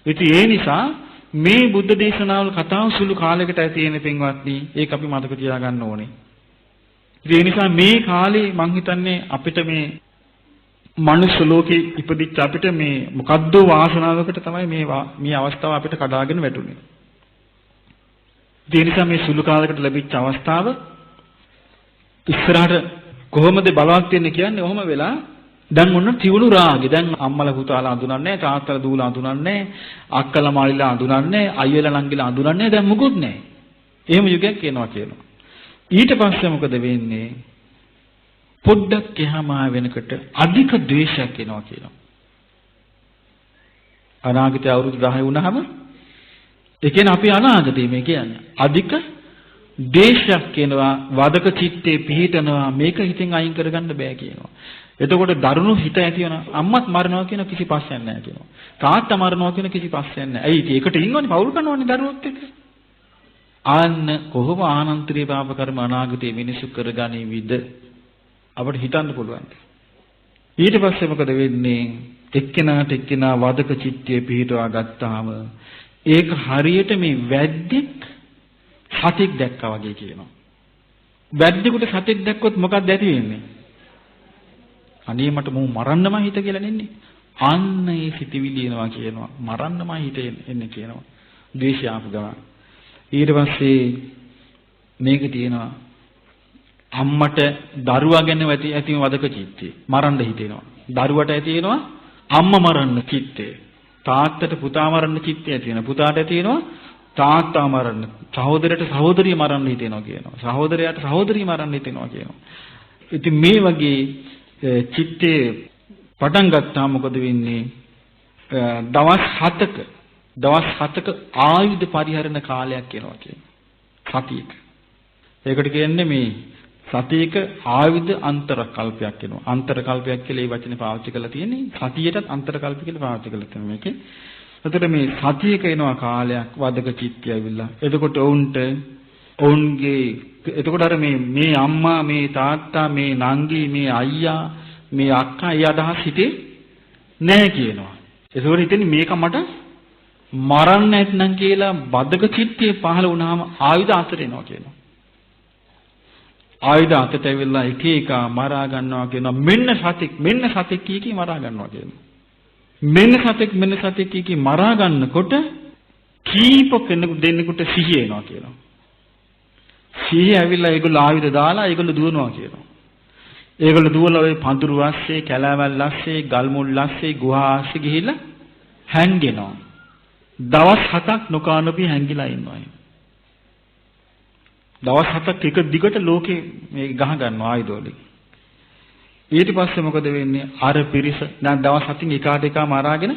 ඉතින් ඒ නිසා මේ බුද්ධ දේශනාවල කතාව සුළු කාලයකට තියෙන පින්වත්නි ඒක අපි මතක තියාගන්න ඕනේ. ඒ නිසා මේ කාලේ මං හිතන්නේ අපිට මේ මනුස්ස ලෝකේ ඉපදිච්ච අපිට මේ මොකද්ද වාසනාවකට තමයි මේ අවස්ථාව අපිට කඩාගෙන වැටුනේ. ඒ නිසා මේ සුළු කාලයකට ලැබිච්ච අවස්ථාව ඉස්සරහට කොහොමද බලවත් වෙන්නේ කියන්නේ ඔහොම වෙලා දැන් මොන තියුණු රාගේ දැන් අම්මලා පුතාලා අඳුනන්නේ නැහැ තාත්තලා දූලා අඳුනන්නේ නැහැ අක්කලා මාලිලා අඳුනන්නේ නැහැ අයියලා නංගිලා අඳුනන්නේ නැහැ දැන් මුකුත් නැහැ. එහෙම යුගයක් එනවා කියනවා. ඊට පස්සේ මොකද වෙන්නේ? පොඩ්ඩක් එහාම වෙනකොට අධික ද්වේෂයක් එනවා කියනවා. අනාගතය අවුරුදු 10 වුණාම ඒ කියන්නේ අපි අනාගතේ මේ කියන්නේ අධික ද්වේෂයක් එනවා වදක චිත්තේ පිහිටනවා මේක හිතෙන් අයින් කරගන්න බෑ කියනවා. එතකොට දරුණු හිත ඇති වෙන අම්මත් මරනවා කියන කිසි ප්‍රශ්නයක් නැහැ කියනවා. තාත්තා මරනවා කියන කිසි ප්‍රශ්නයක් නැහැ. ඇයි ඒකට ඉන්නවනේ පවුල් කරනවනේ දරුවොත් එක්ක. ආන්න කොහොම ආනන්තරීය පාප කර්ම අනාගතේ මිනිසු කරගනිවිද අපිට හිතන්න පුළුවන්. ඊට පස්සේ මොකද වෙන්නේ? එක්කෙනාට එක්කෙනා වදක චිත්තයේ පිහිටවා ගත්තාම ඒක හරියට මේ වැද්දෙක් සතෙක් දැක්කා වගේ කියනවා. වැද්දෙකුට සතෙක් දැක්කොත් මොකක්ද ඇති වෙන්නේ? අනේ මට මෝ මරන්නම හිත කියලා නෙන්නේ. අන්න ඒ සිතිවිලි එනවා කියනවා. මරන්නම හිත එන්නේ කියනවා. ද්වේෂය ආපු ගමන්. ඊට පස්සේ මේක තියෙනවා අම්මට දරුවා ගැන ඇති වදක චිත්තේ මරන්න හිතෙනවා. දරුවට ඇති වෙනවා අම්මා මරන්න චිත්තේ. තාත්තට පුතා මරන්න චිත්තය ඇති වෙනවා. පුතාට ඇති වෙනවා තාත්තා මරන්න. සහෝදරයට සහෝදරිය මරන්න හිතෙනවා කියනවා. සහෝදරයාට සහෝදරිය මරන්න හිතෙනවා කියනවා. ඉතින් මේ වගේ චිත්තේ පටන් ගත්තාම මොකද වෙන්නේ? දවස් 7ක ආයුධ පරිහරණ කාලයක් එනවා කියනවා. සතියක. ඒකට කියන්නේ මේ සතියක ආයුධ අන්තරකල්පයක් එනවා. අන්තරකල්පයක් කියලා මේ වචනේ පාවිච්චි කරලා තියෙන්නේ. සතියටත් අන්තරකල්ප කියලා පාවිච්චි කරලා තියෙනවා මේකේ. එතකොට මේ සතියක එනවා කාලයක් වදක චිත්තය ඇවිල්ලා. එතකොට ඔවුන්ගේ එතකොට අර මේ අම්මා මේ තාත්තා මේ නංගි මේ අයියා මේ අක්කා ඒ අදහස් හිතේ නැහැ කියනවා. ඒකෝර හිතන්නේ මේක මට මරන්න නැත්නම් කියලා බදක චිත්තේ පහළ වුණාම ආයුධ අතට එනවා කියනවා. ආයුධ අතට ඇවිල්ලා එක එක මරා ගන්නවා කියනවා. මෙන්න සතෙක් කී මරා ගන්නවා කියනවා. මෙන්න සතෙක් කී මරා ගන්නකොට කීප දෙන්නෙකුට සිහිය එනවා කියනවා. සිහිය ඇවිල්ලා ඒගොල්ලෝ ආයුධ දාලා ඒගොල්ලෝ දුවනවා කියනවා. ඒගොල්ලෝ දුවලා ওই පඳුරු ඇස්සේ, කැලෑවල් ඇස්සේ, ගල් මුල් ඇස්සේ, ගුහා ඇස්සේ ගිහිල්ලා හැංගෙනවා. දවස් 7ක් නොකානොපි හැංගිලා ඉන්නවා. දවස් 7ක් එක දිගට ලෝකේ මේ ගහ ගන්නවා ආයුධ වලින්. ඊට පස්සේ මොකද වෙන්නේ? අර පිරිස දැන් දවස් 7න් එකාට එක මරාගෙන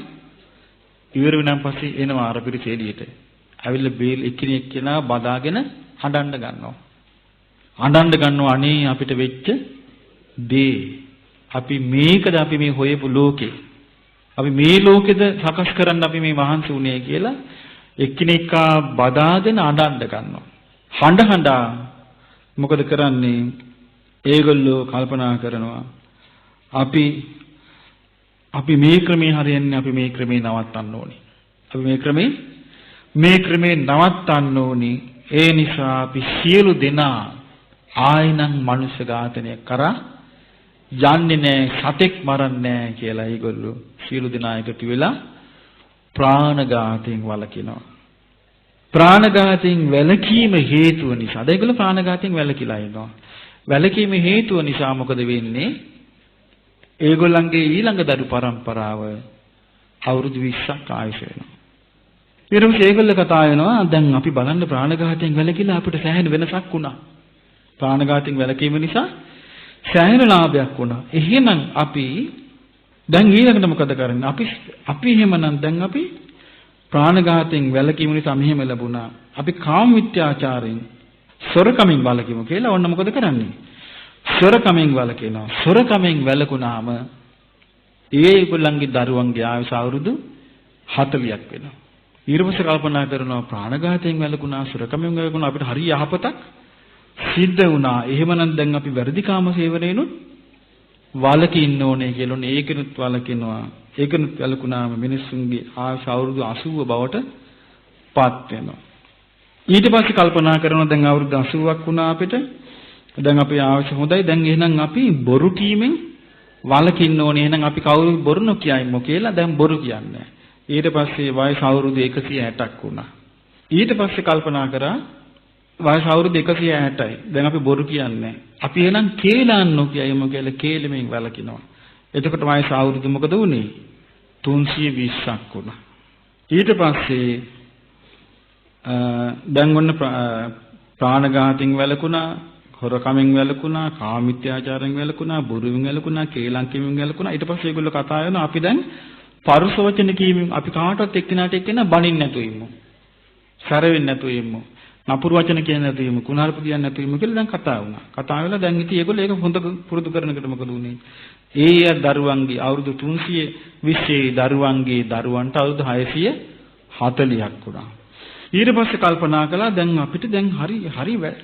ඉවර වෙනන් පස්සේ එනවා අර පිරිස එළියට. ඇවිල්ලා බේල් එක්කෙනෙක් කෙනා බදාගෙන හඬන්න ගන්නවා. අනේ අපිට වෙච්ච දේ. අපි මේකද අපි මේ හොයපු ලෝකේ. අපි මේ ලෝකෙද සකස් කරන්න අපි මේ මහන්සි වුණේ කියලා එක්කෙනෙක්ා බදාගෙන අඬන්න ගන්නවා. හඬා මොකද කරන්නේ? ඒගොල්ලෝ කල්පනා කරනවා අපි මේ ක්‍රමේ හරියන්නේ අපි මේ ක්‍රමේ නවත්තන්න ඕනේ. අපි මේ ක්‍රමේ නවත්තන්න ඕනේ. ඒ නිසා අපි සියලු දෙනා ආයෙනම් මනුෂ්‍ය ඝාතනය කරා යන්නේ නැහැ, සතෙක් මරන්නේ නැහැ කියලා ඒගොල්ලෝ සියලු දෙනා එකතු වෙලා ප්‍රාණඝාතයෙන් වළකිනවා. ප්‍රාණඝාතයෙන් වැළකීම හේතුව නිසා ඒගොල්ලෝ ප්‍රාණඝාතයෙන් වැළකීලා ඉන්නවා. වැළකීම හේතුව නිසා මොකද වෙන්නේ? ඒගොල්ලන්ගේ ඊළඟ දරු පරම්පරාව අවුරුදු 20ක් ආයුෂ වෙනවා. ඊට පස්සේ ඒගොල්ලෝ කතා වෙනවා දැන් අපි බලන්න ප්‍රාණඝාතයෙන් වැළකීලා අපිට සෑහෙන වෙනසක් වුණා. ප්‍රාණඝාතයෙන් වැළකීම නිසා සෑහෙන ලාභයක් වුණා. එහෙනම් අපි දැන් ඊළඟට මොකද කරන්නේ? අපි එහෙමනම් දැන් අපි ප්‍රාණඝාතයෙන් වැළකීම නිසා මෙහෙම ලැබුණා. අපි කාම මිත්‍යාචාරයෙන් සොරකමින් වළකිමු කියලා ඔන්න මොකද කරන්නේ? සොරකමින් වළකිනවා. සොරකමින් වැළකුණාම ඒගොල්ලන්ගේ දරුවන්ගේ ආයුෂ අවුරුදු 40ක් වෙනවා. ඊර්වස කල්පනා කරනවා ප්‍රාණඝාතයෙන් වැළකුණා, සොරකමින් වැළකුණා අපිට හරිය යහපතක් සිද්ධ වුණා. එහෙමනම් දැන් අපි වැරදි කාම සේවනයේනොත් වළකින්න ඕනේ කියලා ඔන්න ඒකෙනුත් වළකිනවා. ඒකෙනුත් වැළකුණාම මිනිස්සුන්ගේ ආයුෂ අවුරුදු 80 බවට පත් වෙනවා. ඊට පස්සේ කල්පනා කරනවා දැන් අවුරුදු 80ක් වුණා අපිට. දැන් අපේ ආයුෂ හොඳයි. දැන් එහෙනම් අපි බොරු කීමෙන් වළකින්න ඕනේ. එහෙනම් අපි කවුරු බොරු නොකියයිමු කියලා දැන් බොරු කියන්නේ. ඊට පස්සේ වයස අවුරුදු 160ක් වුණා. ඊට පස්සේ කල්පනා කරා වයස අවුරුදු 160යි. දැන් අපි බොරු කියන්නේ. අපි එහෙනම් කේලම් නොකියයිමු කියලා කේලමෙන් වළකිනවා. එතකොට වයස අවුරුදු මොකද වුනේ? 320ක් වුණා. ඊට පස්සේ දැන් ඔන්න ප්‍රාණඝාතයෙන් වැළකුණා, හොරකමින් වැළකුණා, කාමීත්‍යාචාරයෙන් වැළකුණා, බොරුවෙන් වැළකුණා, කේලම් කීමෙන් වැළකුණා. ඊට පස්සේ ඒගොල්ලෝ කතා කරනවා අපි දැන් පරුස වචන කීමෙන් අපි කාටවත් එක්කිනාට එක්කිනා බනින්න නැතුව ඉමු. සැර වෙන්න නැතුව ඉමු. නපුරු වචන කියන්නේ නැතුව ඉමු. කුණාරප කියන්නේ නැතුව ඉමු කියලා දැන් කතා වුණා. කතා වෙලා දැන් ඉතින් ඒගොල්ලෝ ඒක හොඳ පුරුදු කරනකොට මොකද උනේ? ඒ දරුවන්ගේ අවුරුදු 320 දරුවන්ගේ දරුවන්ට අවුරුදු 640ක් වුණා. ඊට පස්සේ කල්පනා කළා දැන් අපිට දැන් හරි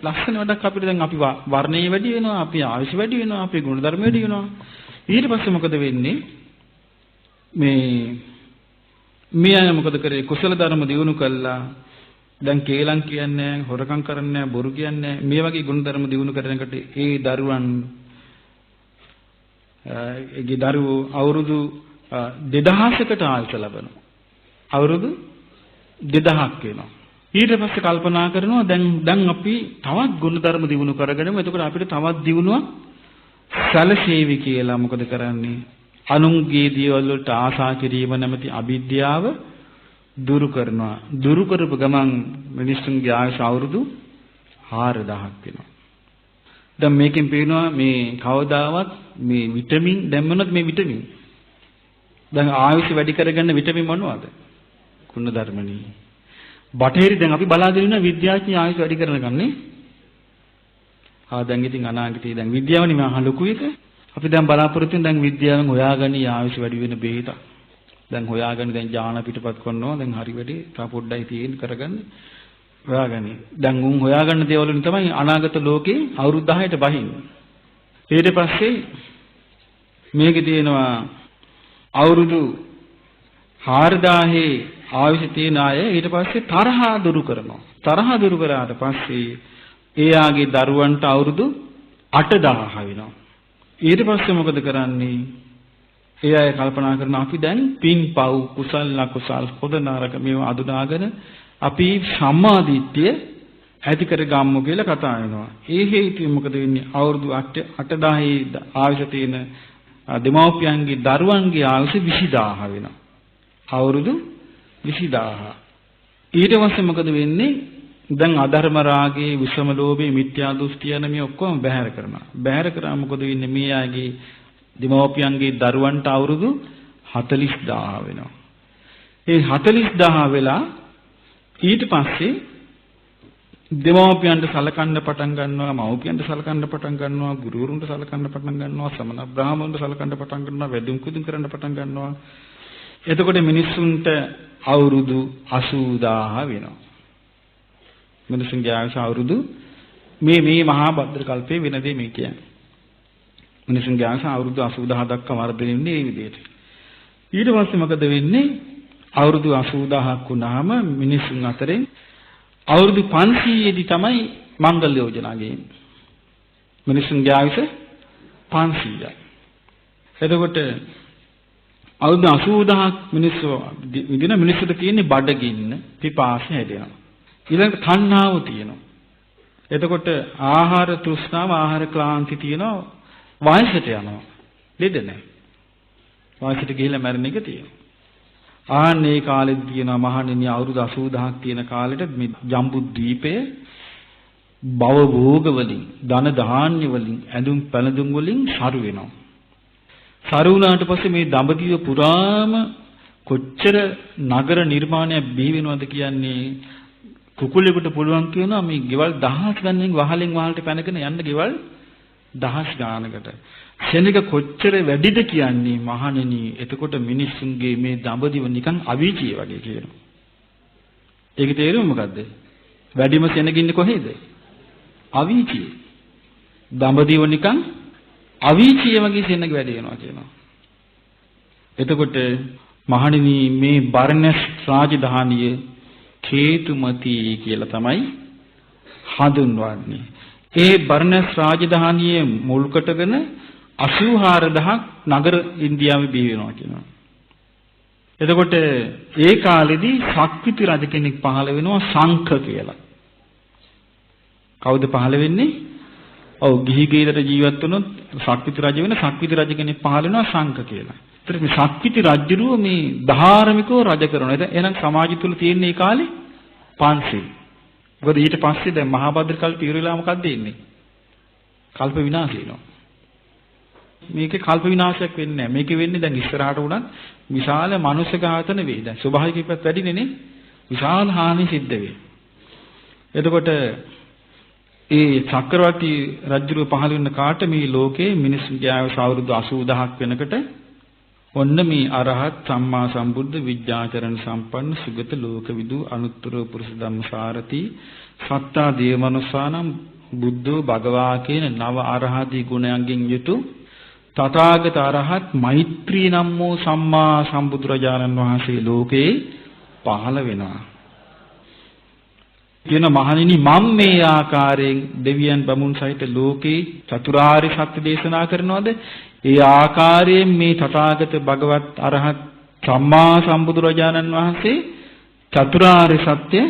ලස්සන වැඩක් අපිට දැන් අපි වර්ණයේ වැඩි වෙනවා, අපි ආයුෂ වැඩි වෙනවා, අපේ ගුණධර්ම වැඩි වෙනවා. ඊට පස්සේ මොකද වෙන්නේ? මේ අය මොකද කරේ? කුසල ධර්ම දියුණු කළා. දැන් කේලම් කියන්නේ නැහැ, හොරකම් කරන්නේ නැහැ, බොරු කියන්නේ නැහැ. මේ වගේ ගුණධර්ම දියුණු කරනකොට ඒ දරුවන් ඒගේ දරුවෝ අවුරුදු 2000කට ආයුෂ ලබනවා. අවුරුදු 2000ක් වෙනවා. ඊට පස්සේ කල්පනා කරනවා දැන් අපි තවත් ගුණධර්ම දියුණු කරගෙනම එතකොට අපිට තවත් දියුණුවක් සැලසේවි කියලා මොකද කරන්නේ? අනුන්ගේ දේවල් වලට ආසා කිරීම නැමැති අවිද්‍යාව දුරු කරනවා. දුරු කරපු ගමන් මිනිස්සුන්ගේ ආයුෂ අවුරුදු 4000ක් වෙනවා. දැන් මේකෙන් පේනවා මේ කවදාවත් මේ විටමින් දැම්මනොත් මේ විටමින් දැන් ආයුෂ වැඩි කරගන්න විටමින් මොනවද? කුණ ධර්මණී. බටහිර දැන් අපි බලාගෙන ඉන්න විද්‍යාඥයෝ ආයුෂ වැඩි කරනකන්නේ. දැන් ඉතින් අනාගතේ දැන් විද්‍යාවනේ මහා ලොකු එක. අපි දැන් බලාපොරොත්තු වෙන දැන් විද්‍යාවෙන් හොයාගනි ආයුෂ වැඩි වෙන බෙහෙත. දැන් හොයාගනි දැන් ඥාන පිටපත් කරනවා. දැන් හරි වැඩි තා පොඩ්ඩයි තියෙන කරගන්න. හොයාගනි. දැන් උන් හොයාගන්න දේවල් වලින් තමයි අනාගත ලෝකේ අවුරුදු 10ට බහින්නේ. ඊට පස්සේ මේකේ තියෙනවා අවුරුදු 4000 ආයුෂ තියන අය ඊට පස්සේ තරහා දුරු කරනවා. තරහා දුරු කරාට පස්සේ එයාගේ දරුවන්ට අවුරුදු 8000 වෙනවා. ඊට පස්සේ මොකද කරන්නේ? ඒ අය කල්පනා කරනවා අපි දැන් පින් පව් කුසල් අකුසල් හොඳ නරක මේවා අඳුනාගෙන අපි සම්මාදිට්ඨිය ඇති කර ගම්මු කියලා කතා වෙනවා. ඒ හේතුව මොකද වෙන්නේ? අවුරුදු 8000 ආයුෂ තියෙන දෙමව්පියන්ගේ දරුවන්ගේ ආයුෂ 20000 වෙනවා. අවුරුදු 20000. ඊට පස්සේ මොකද වෙන්නේ? දැන් අධර්ම රාගේ, විෂම ලෝභේ, මිත්‍යා දෘෂ්ටි යන මේ ඔක්කොම බැහැර කරනවා. බැහැර කරා මොකද වෙන්නේ? මේ ආගේ දෙමව්පියන්ගේ දරුවන්ට අවුරුදු 40000 වෙනවා. ඒ 40000 වෙලා ඊට පස්සේ දෙමව්පියන්ට සලකන්න පටන් ගන්නවා, මව්පියන්ට සලකන්න පටන් ගන්නවා, ගුරුවරුන්ට සලකන්න පටන් ගන්නවා, සමන බ්‍රාහ්මණුන්ට සලකන්න පටන් ගන්නවා, වැදුම් කුදුම් කරන්න පටන් ගන්නවා. එතකොට මිනිස්සුන්ට අවුරුදු 80000 වෙනවා. මිනිස්සුන්ගේ ආයුෂ අවුරුදු මේ මහා භද්‍ර කල්පයේ වෙනදී මේ කියන්නේ. මිනිස්සුන්ගේ ආයුෂ අවුරුදු 80000 දක්වා වර්ධනය වෙන්නේ මේ විදිහට. ඊට පස්සේ මොකද වෙන්නේ? අවුරුදු 80000ක් වුණාම මිනිස්සුන් අතරේ අවුරුදු 500 දී තමයි මංගල යෝජනා ගේන්නේ. මිනිස්සුන්ගේ ආයුෂ 500යි. එතකොට අවුරුදු 80000ක් මිනිස්සු විදින මිනිස්සුන්ට තියෙන්නේ බඩගින්න, පිපාසය හැදෙනවා. ඊළඟට තණ්හාව තියෙනවා. එතකොට ආහාර තෘෂ්ණාව, ආහාර ක්ලාන්ති තියෙනවා. වයසට යනවා. ලෙඩ නැහැ. වයසට ගිහිල්ලා මැරෙන එක තියෙනවා. ආන්නේ කාලෙදි කියනවා මහණෙනි අවුරුදු 80000ක් තියෙන කාලෙට මේ ජම්බුද්වීපය භව භෝග වලින්, ධන ධාන්‍ය වලින්, ඇඳුම් පැළඳුම් වලින් සරු වෙනවා. සරු වුණාට පස්සේ මේ දඹදිව පුරාම කොච්චර නගර නිර්මාණයක් බිහි වෙනවද කියන්නේ කුකුලෙකුට පුළුවන් කියනවා මේ ගෙවල් දහස් ගණන් වහලෙන් වහලට පැනගෙන යන්න ගෙවල් දහස් ගානකට. ශෙනග කොච්චර වැඩිද කියන්නේ මහණෙනි. එතකොට මිනිස්සුන්ගේ මේ දඹදිව නිකන් අවීචිය වගේ කියනවා. ඒකේ තේරුම මොකද්ද? වැඩිම ශෙනග ඉන්නේ කොහේද? අවීචිය. දඹදිව නිකන් අවීචිය වගේ ශෙනග වැඩි වෙනවා කියනවා. එතකොට මහණෙනි මේ බර්ණස් රාජධානිය කේතුමති කියලා තමයි හඳුන්වන්නේ. ඒ බර්ණස් රාජධානියේ මුල් කොටගෙන 84000ක් නගර ඉන්දියාවේ බිහි වෙනවා කියනවා. එතකොට ඒ කාලෙදී ශක්විති රජ කෙනෙක් පහළ වෙනවා සංඛ කියලා. කවුද පහළ වෙන්නේ? ඔව් ගිහි ගෙදර ජීවත් වුණොත් ශක්විති රජ වෙන ශක්විති රජ කෙනෙක් පහළ වෙනවා සංඛ කියලා. ඒතර මේ ශක්විති රජුරුව මේ ධාර්මිකව රජ කරනවා. එහෙනම් සමාජය තුල තියෙන මේ කාලේ පන්සිල්. මොකද ඊට පස්සේ දැන් මහා භද්‍ර කල්ප ඉවරලා මොකක්ද ඉන්නේ? කල්ප විනාශ වෙනවා. මේකේ කල්ප විනාශයක් වෙන්නේ නැහැ. මේකේ වෙන්නේ දැන් ඉස්සරහට උනත් විශාල මනුෂ්‍ය ඝාතන වෙයි. දැන් ස්වභාවික විපත් වැඩිනේ නේ. විශාල හානි සිද්ධ වෙයි. එතකොට ඒ චක්‍රවර්ති රජුව පහළ වෙන කාට මේ ලෝකේ මිනිස්සුන්ගේ ආයුෂ අවුරුදු 80000ක් වෙනකොට ඔන්න මේ අරහත් සම්මා සම්බුද්ධ විද්‍යාචරණ සම්පන්න සුගත ලෝකවිදු අනුත්තර පුරුෂ ධම්මසාරති සත්තා දේවමනුසානම් බුද්ධෝ භගවා කියන නව අරහදී ගුණයන්ගෙන් යුතු තථාගත අරහත් මෛත්‍රී නම් වූ සම්මා සම්බුදුරජාණන් වහන්සේ ලෝකේ පහළ වෙනවා. කියන මහණෙනි මම මේ ආකාරයෙන් දෙවියන් බමුණු සහිත ලෝකේ චතුරාර්ය සත්‍ය දේශනා කරනවාද? ඒ ආකාරයෙන් මේ තථාගත භගවත් අරහත් සම්මා සම්බුදුරජාණන් වහන්සේ චතුරාර්ය සත්‍ය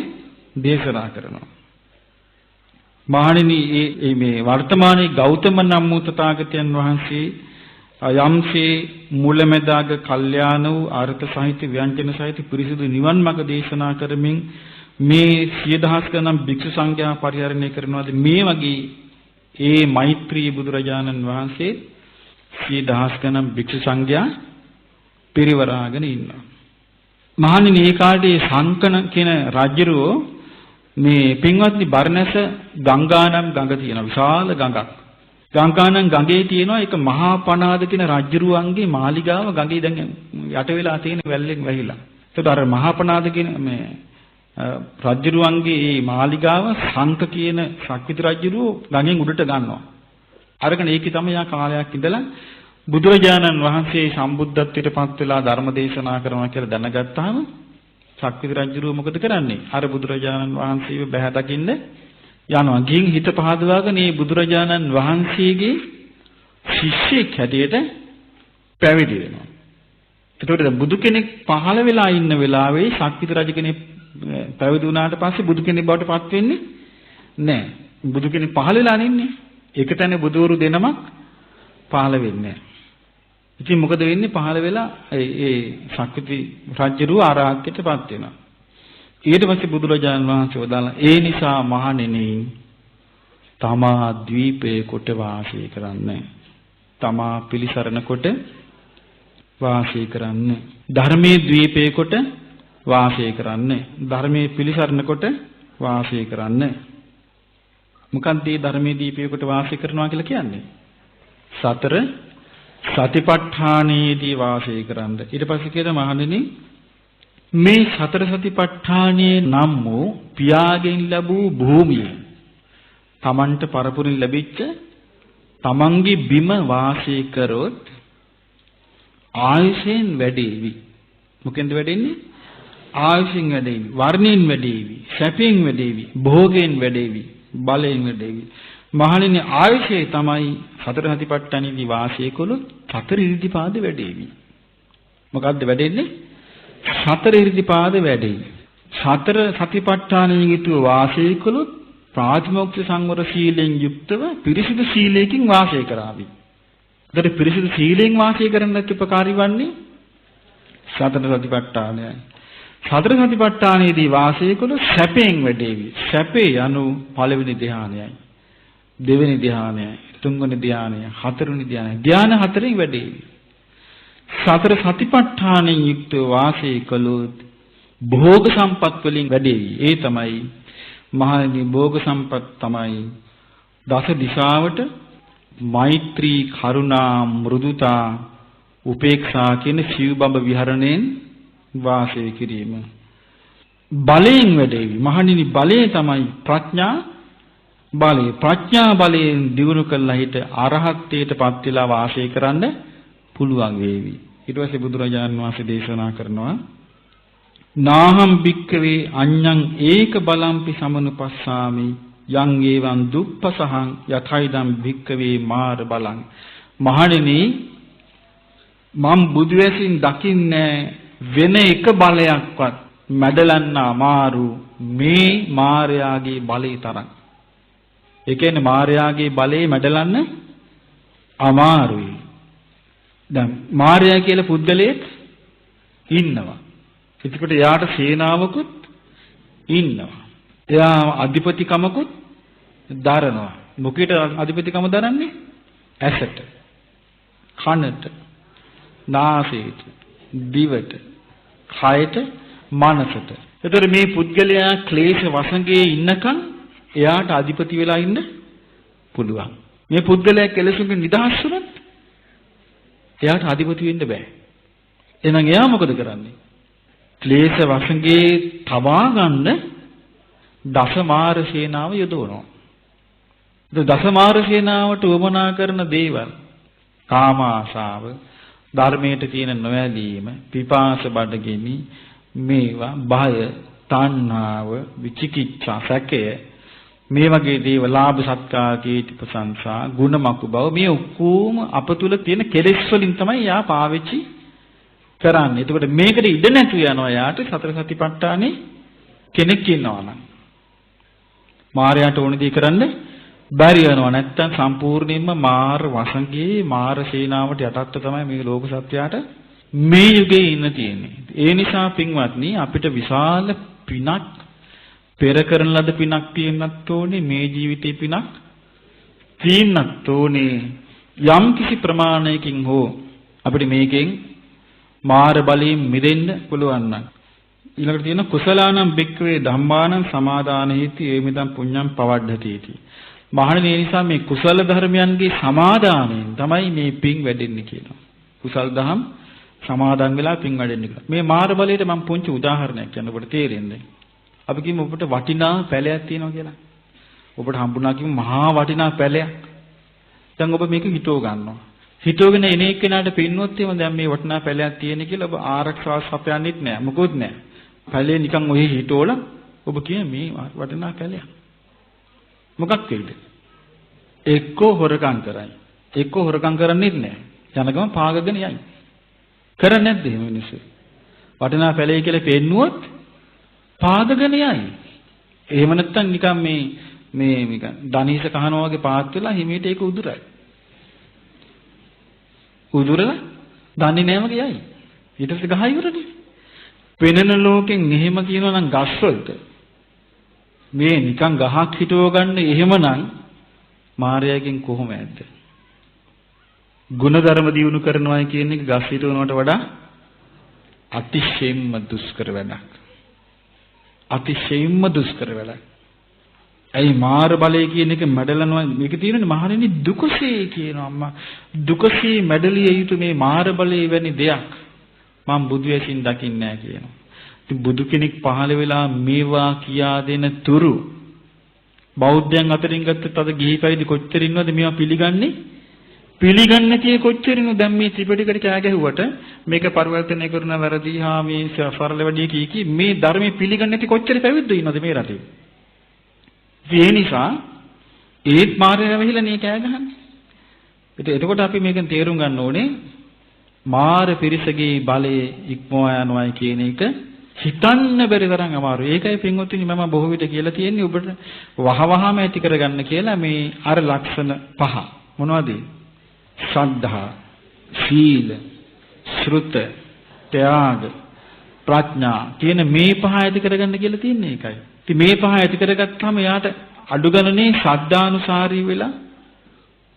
දේශනා කරනවා. මහණෙනි මේ වර්තමානයේ ගෞතම නම් වූ තථාගතයන් වහන්සේ යම්සේ මුලැමැදාග කල්යාණ වූ අර්ථ සහිත ව්‍යංජන සහිත පිරිසිදු නිවන් මඟ දේශනා කරමින් මේ 10000 ගණන් භික්ෂු සංඝයා පරිහරණය කරනවාද? මේ වගේ ඒ මෛත්‍රී බුදුරජාණන් වහන්සේ 10000 ගණන් භික්ෂු සංඝයා පිරිවරාගෙන ඉන්නවා. මහණෙනි මේ කාලේ සංකන කියන රජුරෝ මේ පින්වත්නි බර්ණැස ගංගානම් ගඟ තියෙන විශාල ගඟක්. ගංගානම් ගඟේ තියෙනවා එක මහා පනාද කියන රජුරුවන්ගේ මාලිගාව ගඟේ දැන් යට වෙලා තියෙන වැල්ලෙන් වැහිලා. ඒකට අර මහා පනාද කියන මේ රජුරුවන්ගේ මේ මාලිගාව සංක කියන ශක්විති රජුරුව ගඟෙන් උඩට ගන්නවා. අරගෙන ඒකේ තමයි යා කාලයක් ඉඳලා බුදුරජාණන් වහන්සේ සම්බුද්ධත්වයට පත් වෙලා ධර්ම දේශනා කරනවා කියලා දැනගත්තාම ශක්විති රජුරුව මොකද කරන්නේ? අර බුදුරජාණන් වහන්සේව බැහැ දකින්න යනවා. ගිහින් හිත පහදවාගෙන මේ බුදුරජාණන් වහන්සේගේ ශිෂ්‍යෙක් හැටියට පැවිදි වෙනවා. ඒතකොට බුදු කෙනෙක් පහළ වෙලා ඉන්න වෙලාවේ ශක්විති රජ කෙනෙක් පැවිදි වුණාට පස්සේ බුදු කෙනෙක් බවට පත් වෙන්නේ නැහැ. බුදු කෙනෙක් පහළ වෙලා නෙන්නේ. ඒක තැනේ බුදවරු දෙනමක් පහළ වෙන්නේ නැහැ. ඉතින් මොකද වෙන්නේ? පහළ වෙලා ඒ ශක්විති රජුරුව ආරාධ්‍යයට පත් වෙනවා. ඊට පස්සේ බුදුරජාණන් වහන්සේ වදාළා ඒ නිසා මහණෙනි තමා ද්වීපේ කොට වාසය කරන්න. තමා පිළිසරණ කොට වාසය කරන්න. ධර්මයේ ද්වීපේ කොට වාසය කරන්න. ධර්මයේ පිළිසරණ කොට වාසය කරන්න. මොකක්ද මේ ධර්මයේ ද්වීපේ කොට වාසය කරනවා කියලා කියන්නේ? සතර සතිපට්ඨානයේදී වාසය කරන්න. ඊට පස්සේ කියන මහණෙනි මේ සතර සතිපට්ඨානයේ නම් වූ පියාගෙන් ලැබූ භූමිය තමන්ට පරපුරින් ලැබිච්ච තමන්ගේ බිම වාසය කරොත් ආයුෂෙන් වැඩේවි. මොකෙන්ද වැඩෙන්නේ? ආයුෂෙන් වැඩේවි, වර්ණයෙන් වැඩේවි, සැපයෙන් වැඩේවි, භෝගයෙන් වැඩේවි, බලයෙන් වැඩේවි. මහණෙනි ආයුෂේ තමයි සතර සතිපට්ඨානෙදී වාසය කළොත් සතර ඉරිදිපාද වැඩේවි. මොකද්ද වැඩෙන්නේ? සතර ඉරිදිපාද වැඩේ. සතර සතිපට්ඨානයෙන් යුතුව වාසය කළොත් ප්‍රාතිමෝක්ෂ සංවර සීලෙන් යුක්තව පිරිසිදු සීලයකින් වාසය කරાવી. ඒකට පිරිසිදු සීලෙන් වාසය කරන්නත් උපකාරී වන්නේ සතර සතිපට්ඨානයයි. සතර සතිපට්ඨානයේදී වාසය කළොත් සැපයෙන් වැඩේවි. සැපේ යනු පළවෙනි ධ්‍යානයයි. දෙවෙනි ධ්‍යානයයි, තුන්වෙනි ධ්‍යානයයි, හතරවෙනි ධ්‍යානයයි. ධ්‍යාන හතරෙන් වැඩේවි. සතර සතිපට්ඨානෙන් යුක්තව වාසය කළොත් භෝග සම්පත් වලින් වැඩේවි. ඒ තමයි මහණෙනි භෝග සම්පත් තමයි දස දිශාවට මෛත්‍රී කරුණා මෘදුතා උපේක්ෂා කියන සිව්බඹ විහරණයෙන් වාසය කිරීම. බලයෙන් වැඩේවි. මහණෙනි බලය තමයි ප්‍රඥා බලය. ප්‍රඥා බලයෙන් දියුණු කළා හිට අරහත්ත්වයටපත් වෙලා වාසය කරන්න පුළුවන් වේවි. ඊට පස්සේ බුදුරජාණන් වහන්සේ දේශනා කරනවා නාහම් භික්ඛවේ අඤ්ඤං ඒක බලම්පි සමනුපස්සාමි යං ඒවං දුප්පසහං යතයිදම් භික්ඛවේ මාර බලං. මහණෙනි මම බුදු වැසින් දකින්නේ වෙන එක බලයක්වත් මැඩලන්න අමාරු මේ මායාගේ බලය තරම්. ඒ කියන්නේ මායාගේ බලේ මැඩලන්න අමාරුයි. දැන් මායා කියලා පුද්ගලයෙක් ඉන්නවා. එතකොට එයාට සේනාවකුත් ඉන්නවා. එයා අධිපතිකමකුත් දරනවා. මොකීට අධිපතිකම දරන්නේ? ඇසට, කනට, නාසයට, දිවට, කයට, මනසට. එතකොට මේ පුද්ගලයා ක්ලේශ වසඟේ ඉන්නකන් එයාට අධිපති වෙලා ඉන්න පුළුවන්. මේ පුද්ගලයා කෙලෙසුන්ගෙන් නිදහස් වුණොත් එයාට අධිපති වෙන්න බෑ. එහෙනම් එයා මොකද කරන්නේ? ක්ලේශ වසඟේ තබා ගන්න දසමාර සේනාව යොදවනවා. දසමාර සේනාවට උවමනා කරන දේවල් කාම ආශාව, ධර්මයට තියෙන නොඇලීම, පිපාස බඩගිනි, මේවා බය, තණ්හාව, විචිකිච්ඡා, සැකය, මේ වගේ දේවල්, ලාභ සත්කාර කීර්ති ප්‍රශංසා, ගුණමකු බව, මේ ඔක්කොම අප තුල තියෙන කෙලෙස් වලින් තමයි යා පාවිච්චි කරන්නේ. එතකොට මේකට ඉඩ නැතු යනවා යාට සතර සතිපට්ඨානේ කෙනෙක් ඉන්නවා නම්. මායයට ඕන දේ කරන්න බැරි වෙනවා. නැත්තම් සම්පූර්ණයෙන්ම මාර වසඟේ මාර සේනාවට යටත්ව තමයි මේ ලෝක සත්‍යයට මේ යුගයේ ඉන්න තියෙන්නේ. ඒ නිසා පින්වත්නි අපිට විශාල පිනක් පෙර කරන ලද පිනක් තියෙන්නත් ඕනේ. මේ ජීවිතේ පිනක් තියෙන්නත් ඕනේ. යම් කිසි ප්‍රමාණයකින් හෝ අපිට මේකෙන් මාර බලයෙන් මිදෙන්න පුළුවන් නම් ඊළඟට තියෙන කුසලානම් බික්කවේ ධම්මානම් සමාදානෙහිති ඒමිදම් පුඤ්ඤම් පවඩ්ඩතිති. මහණෙනි ඒ නිසා මේ කුසල ධර්මයන්ගේ සමාදානයෙන් තමයි මේ පින් වැඩෙන්නේ කියනවා. කුසල් දහම් සමාදන් වෙලා පින් වැඩෙන්නේ කියලා. මේ මාර බලයට මම පුංචි උදාහරණයක් කියන්න ඔබට තේරෙන්නේ. අපි කියමු ඔබට වටිනා පැලයක් තියෙනවා කියලා. ඔබට හම්බුණා කියමු මහා වටිනා පැලයක්. දැන් ඔබ මේක හිතව ගන්නවා. හිතවගෙන එන එක්කෙනාට පින්නොත් එහෙම දැන් මේ වටිනා පැලයක් තියෙන කියලා ඔබ ආරක්ෂාව සපයන්නෙත් නෑ. මොකොත් නෑ. පැලේ නිකන් ඔය හිතෝල ඔබ කියන මේ වටිනා පැලයක්. මොකක් වෙයිද? එක්කෝ හොරකම් කරයි. එක්කෝ හොරකම් කරන්නේත් නෑ. යන ගමන් පාගගෙන යයි. කරන්නේ නැද්ද එහෙම මිනිස්සු? වටිනා පැලේ කියලා පෙන්නුවොත් පාගගෙන යයි. එහෙම නැත්තම් නිකන් මේ නිකන් දනීස කහනවා වගේ පාත් වෙලා හිමීට ඒක උදුරයි. උදුරලා දන්නේ නැම ගියයි. ඊට පස්සේ ගහ ඉවරනේ. පෙනෙන ලෝකෙන් එහෙම කියනවා නම් ගස් වලට මේ නිකන් ගහක් හිටව ගන්න එහෙමනම් මායාවෙන් කොහොම ඇද්ද? ගුණධර්ම දියුණු කරනවා කියන එක ගස් හිටවනවට වඩා අතිශයින්ම දුෂ්කර වැඩක්. අතිශයින්ම දුෂ්කර වැඩක්. ඇයි මාර බලය කියන එක මැඩලනවා මේක තියෙන්නේ මහණෙනි දුකසේ කියනවා අම්මා. දුකසේ මැඩලිය යුතු මේ මාර බලය වැනි දෙයක් මම බුදු ඇසින් දකින්නේ නැහැ කියනවා. ඉතින් බුදු කෙනෙක් පහළ වෙලා මේවා කියා දෙන තුරු බෞද්ධයන් අතරින් ගත්තත් අද ගිහි පැවිදි කොච්චර ඉන්නවද මේවා පිළිගන්නේ? පිළිගන්නේ නැති කොච්චරිනු දැන් මේ ත්‍රිපිටකයට කෑ ගැහුවට මේක පරිවර්තනය කරන වැරදි හා මේ සරල වැඩි කී මේ ධර්මයේ පිළිගන්නේ නැති කොච්චර පැවිද්දෝ ඉන්නවද මේ රටේ? ඒ නිසා ඒත් මාර්ගය වෙහිලා නේ කෑ ගහන්නේ. එතකොට අපි මේකෙන් තේරුම් ගන්න ඕනේ මාර පිරිසගේ බලයේ ඉක්මවා යනවායි කියන එක හිතන්න බැරි තරම් අමාරුයි. ඒකයි පින්වත්නි මම බොහෝ විට කියලා තියෙන්නේ ඔබට වහවහම ඇති කරගන්න කියලා මේ අර ලක්ෂණ පහ. මොනවද? ශ්‍රද්ධා, සීල, ශ්‍රුත, ත්‍යාග, ප්‍රඥා කියන මේ පහ ඇති කරගන්න කියලා තියෙන්නේ ඒකයි. ඉතින් මේ පහ ඇති කරගත්තාම යාට අඩු ගණනේ ශ්‍රද්ධානුසාරී වෙලා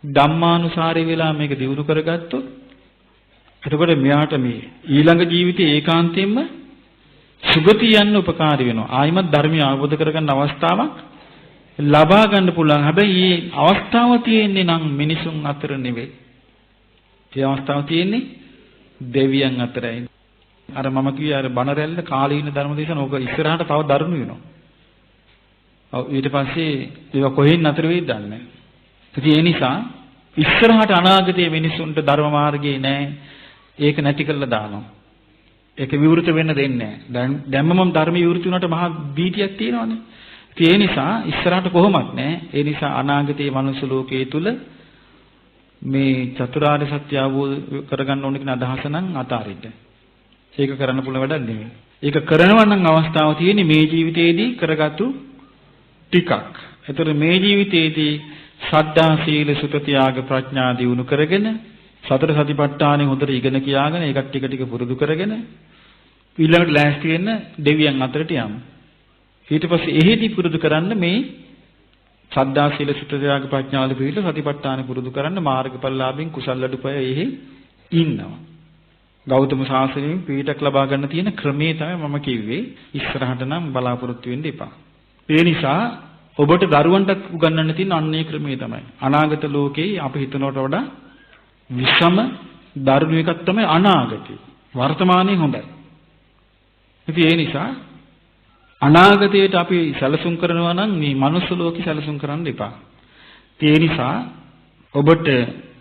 ධම්මානුසාරී වෙලා මේක දියුණු කරගත්තොත් එතකොට මෙයාට මේ ඊළඟ ජීවිතේ ඒකාන්තයෙන්ම සුගතිය යන්න උපකාරී වෙනවා. ආයිමත් ධර්මය අවබෝධ කරගන්න අවස්ථාවක් ලබා ගන්න පුළුවන්. හැබැයි මේ අවස්ථාව තියෙන්නේ නම් මිනිසුන් අතර නෙවෙයි. මේ අවස්ථාව තියෙන්නේ දෙවියන් අතරයි. අර මම කිව්වේ අර බණ රැල්ල කාලීන ධර්මදේශන ඕක ඉස්සරහට තව දරුණු වෙනවා. ඔව් ඊට පස්සේ ඒක කොහෙන් නතර වෙයිද දන්නේ නැහැ. ඒ නිසා ඉස්සරහට අනාගතයේ මිනිසුන්ට ධර්ම මාර්ගයේ නැහැ. ඒක නැති කරලා දානවා. ඒක විවෘත වෙන්න දෙන්නේ නැහැ. දැන්ම මම ධර්ම විවෘත වුණාට මහා බීතියක් තියෙනවානේ. ඒ නිසා ඉස්සරහට කොහොමත් නැහැ. ඒ නිසා අනාගතයේ මනුස්ස ලෝකයේ තුල මේ චතුරාර්ය සත්‍ය අවබෝධ කරගන්න ඕන කියන අදහස නම් අතාරින්න. ඒක කරන්න පුළුවන් වැඩක් නෙමෙයි. ඒක කරනවා නම් අවස්ථාව තියෙන්නේ මේ ජීවිතේදී කරගත්තු ටිකක්. ඒතර මේ ජීවිතේදී සද්ධා සීල සුත ත්‍යාග ප්‍රඥා දියුණු කරගෙන සතර සතිපට්ඨානෙ හොඳට ඉගෙන කියාගෙන ඒකට ටික ටික පුරුදු කරගෙන ඊළඟට ලෑස්ති වෙන්න දෙවියන් අතරට යමු. ඊට පස්සේ එහෙදි පුරුදු කරන්න මේ සද්ධා සීල සුත ත්‍යාග ප්‍රඥා වල පිළිල සතිපට්ඨානෙ පුරුදු කරන්න මාර්ගඵලලාභින් කුසල අඩුපය එහි ඉන්නවා. ගෞතම සාසනයෙන් පීඨක් ලබා ගන්න තියෙන ක්‍රමේ තමයි මම කිව්වේ. ඉස්සරහට නම් බලාපොරොත්තු වෙන්න එපා. ඒ නිසා ඔබට දරුවන්ටත් උගන්වන්න තියෙන අන්නේ ක්‍රමේ තමයි. අනාගත ලෝකේ අපි හිතනවට වඩා විසම දරුණු එකක් තමයි අනාගතේ. වර්තමානයේ හොඳයි. ඉතින් ඒ නිසා අනාගතයට අපි සැලසුම් කරනවා නම් මේ මනුස්ස ලෝකේ සැලසුම් කරන්න එපා. ඒ නිසා ඔබට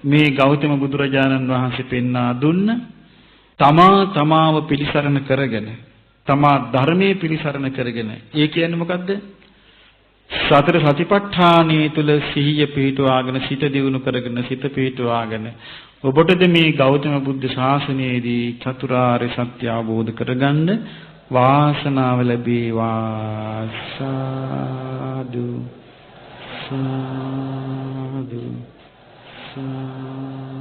මේ ගෞතම බුදුරජාණන් වහන්සේ පෙන්වා දුන්න තමාව පිළිසරණ කරගෙන තමා ධර්මයේ පිළිසරණ කරගෙන ඒ කියන්නේ මොකද්ද? සතර සතිපට්ඨානයේ තුල සිහිය පිහිටුවාගෙන සිත දියුණු කරගෙන සිත පිහිටුවාගෙන ඔබටද මේ ගෞතම බුද්ධ ශාසනයේදී චතුරාර්ය සත්‍ය අවබෝධ කරගන්න වාසනාව ලැබේවා. සාදු සාදු සාදු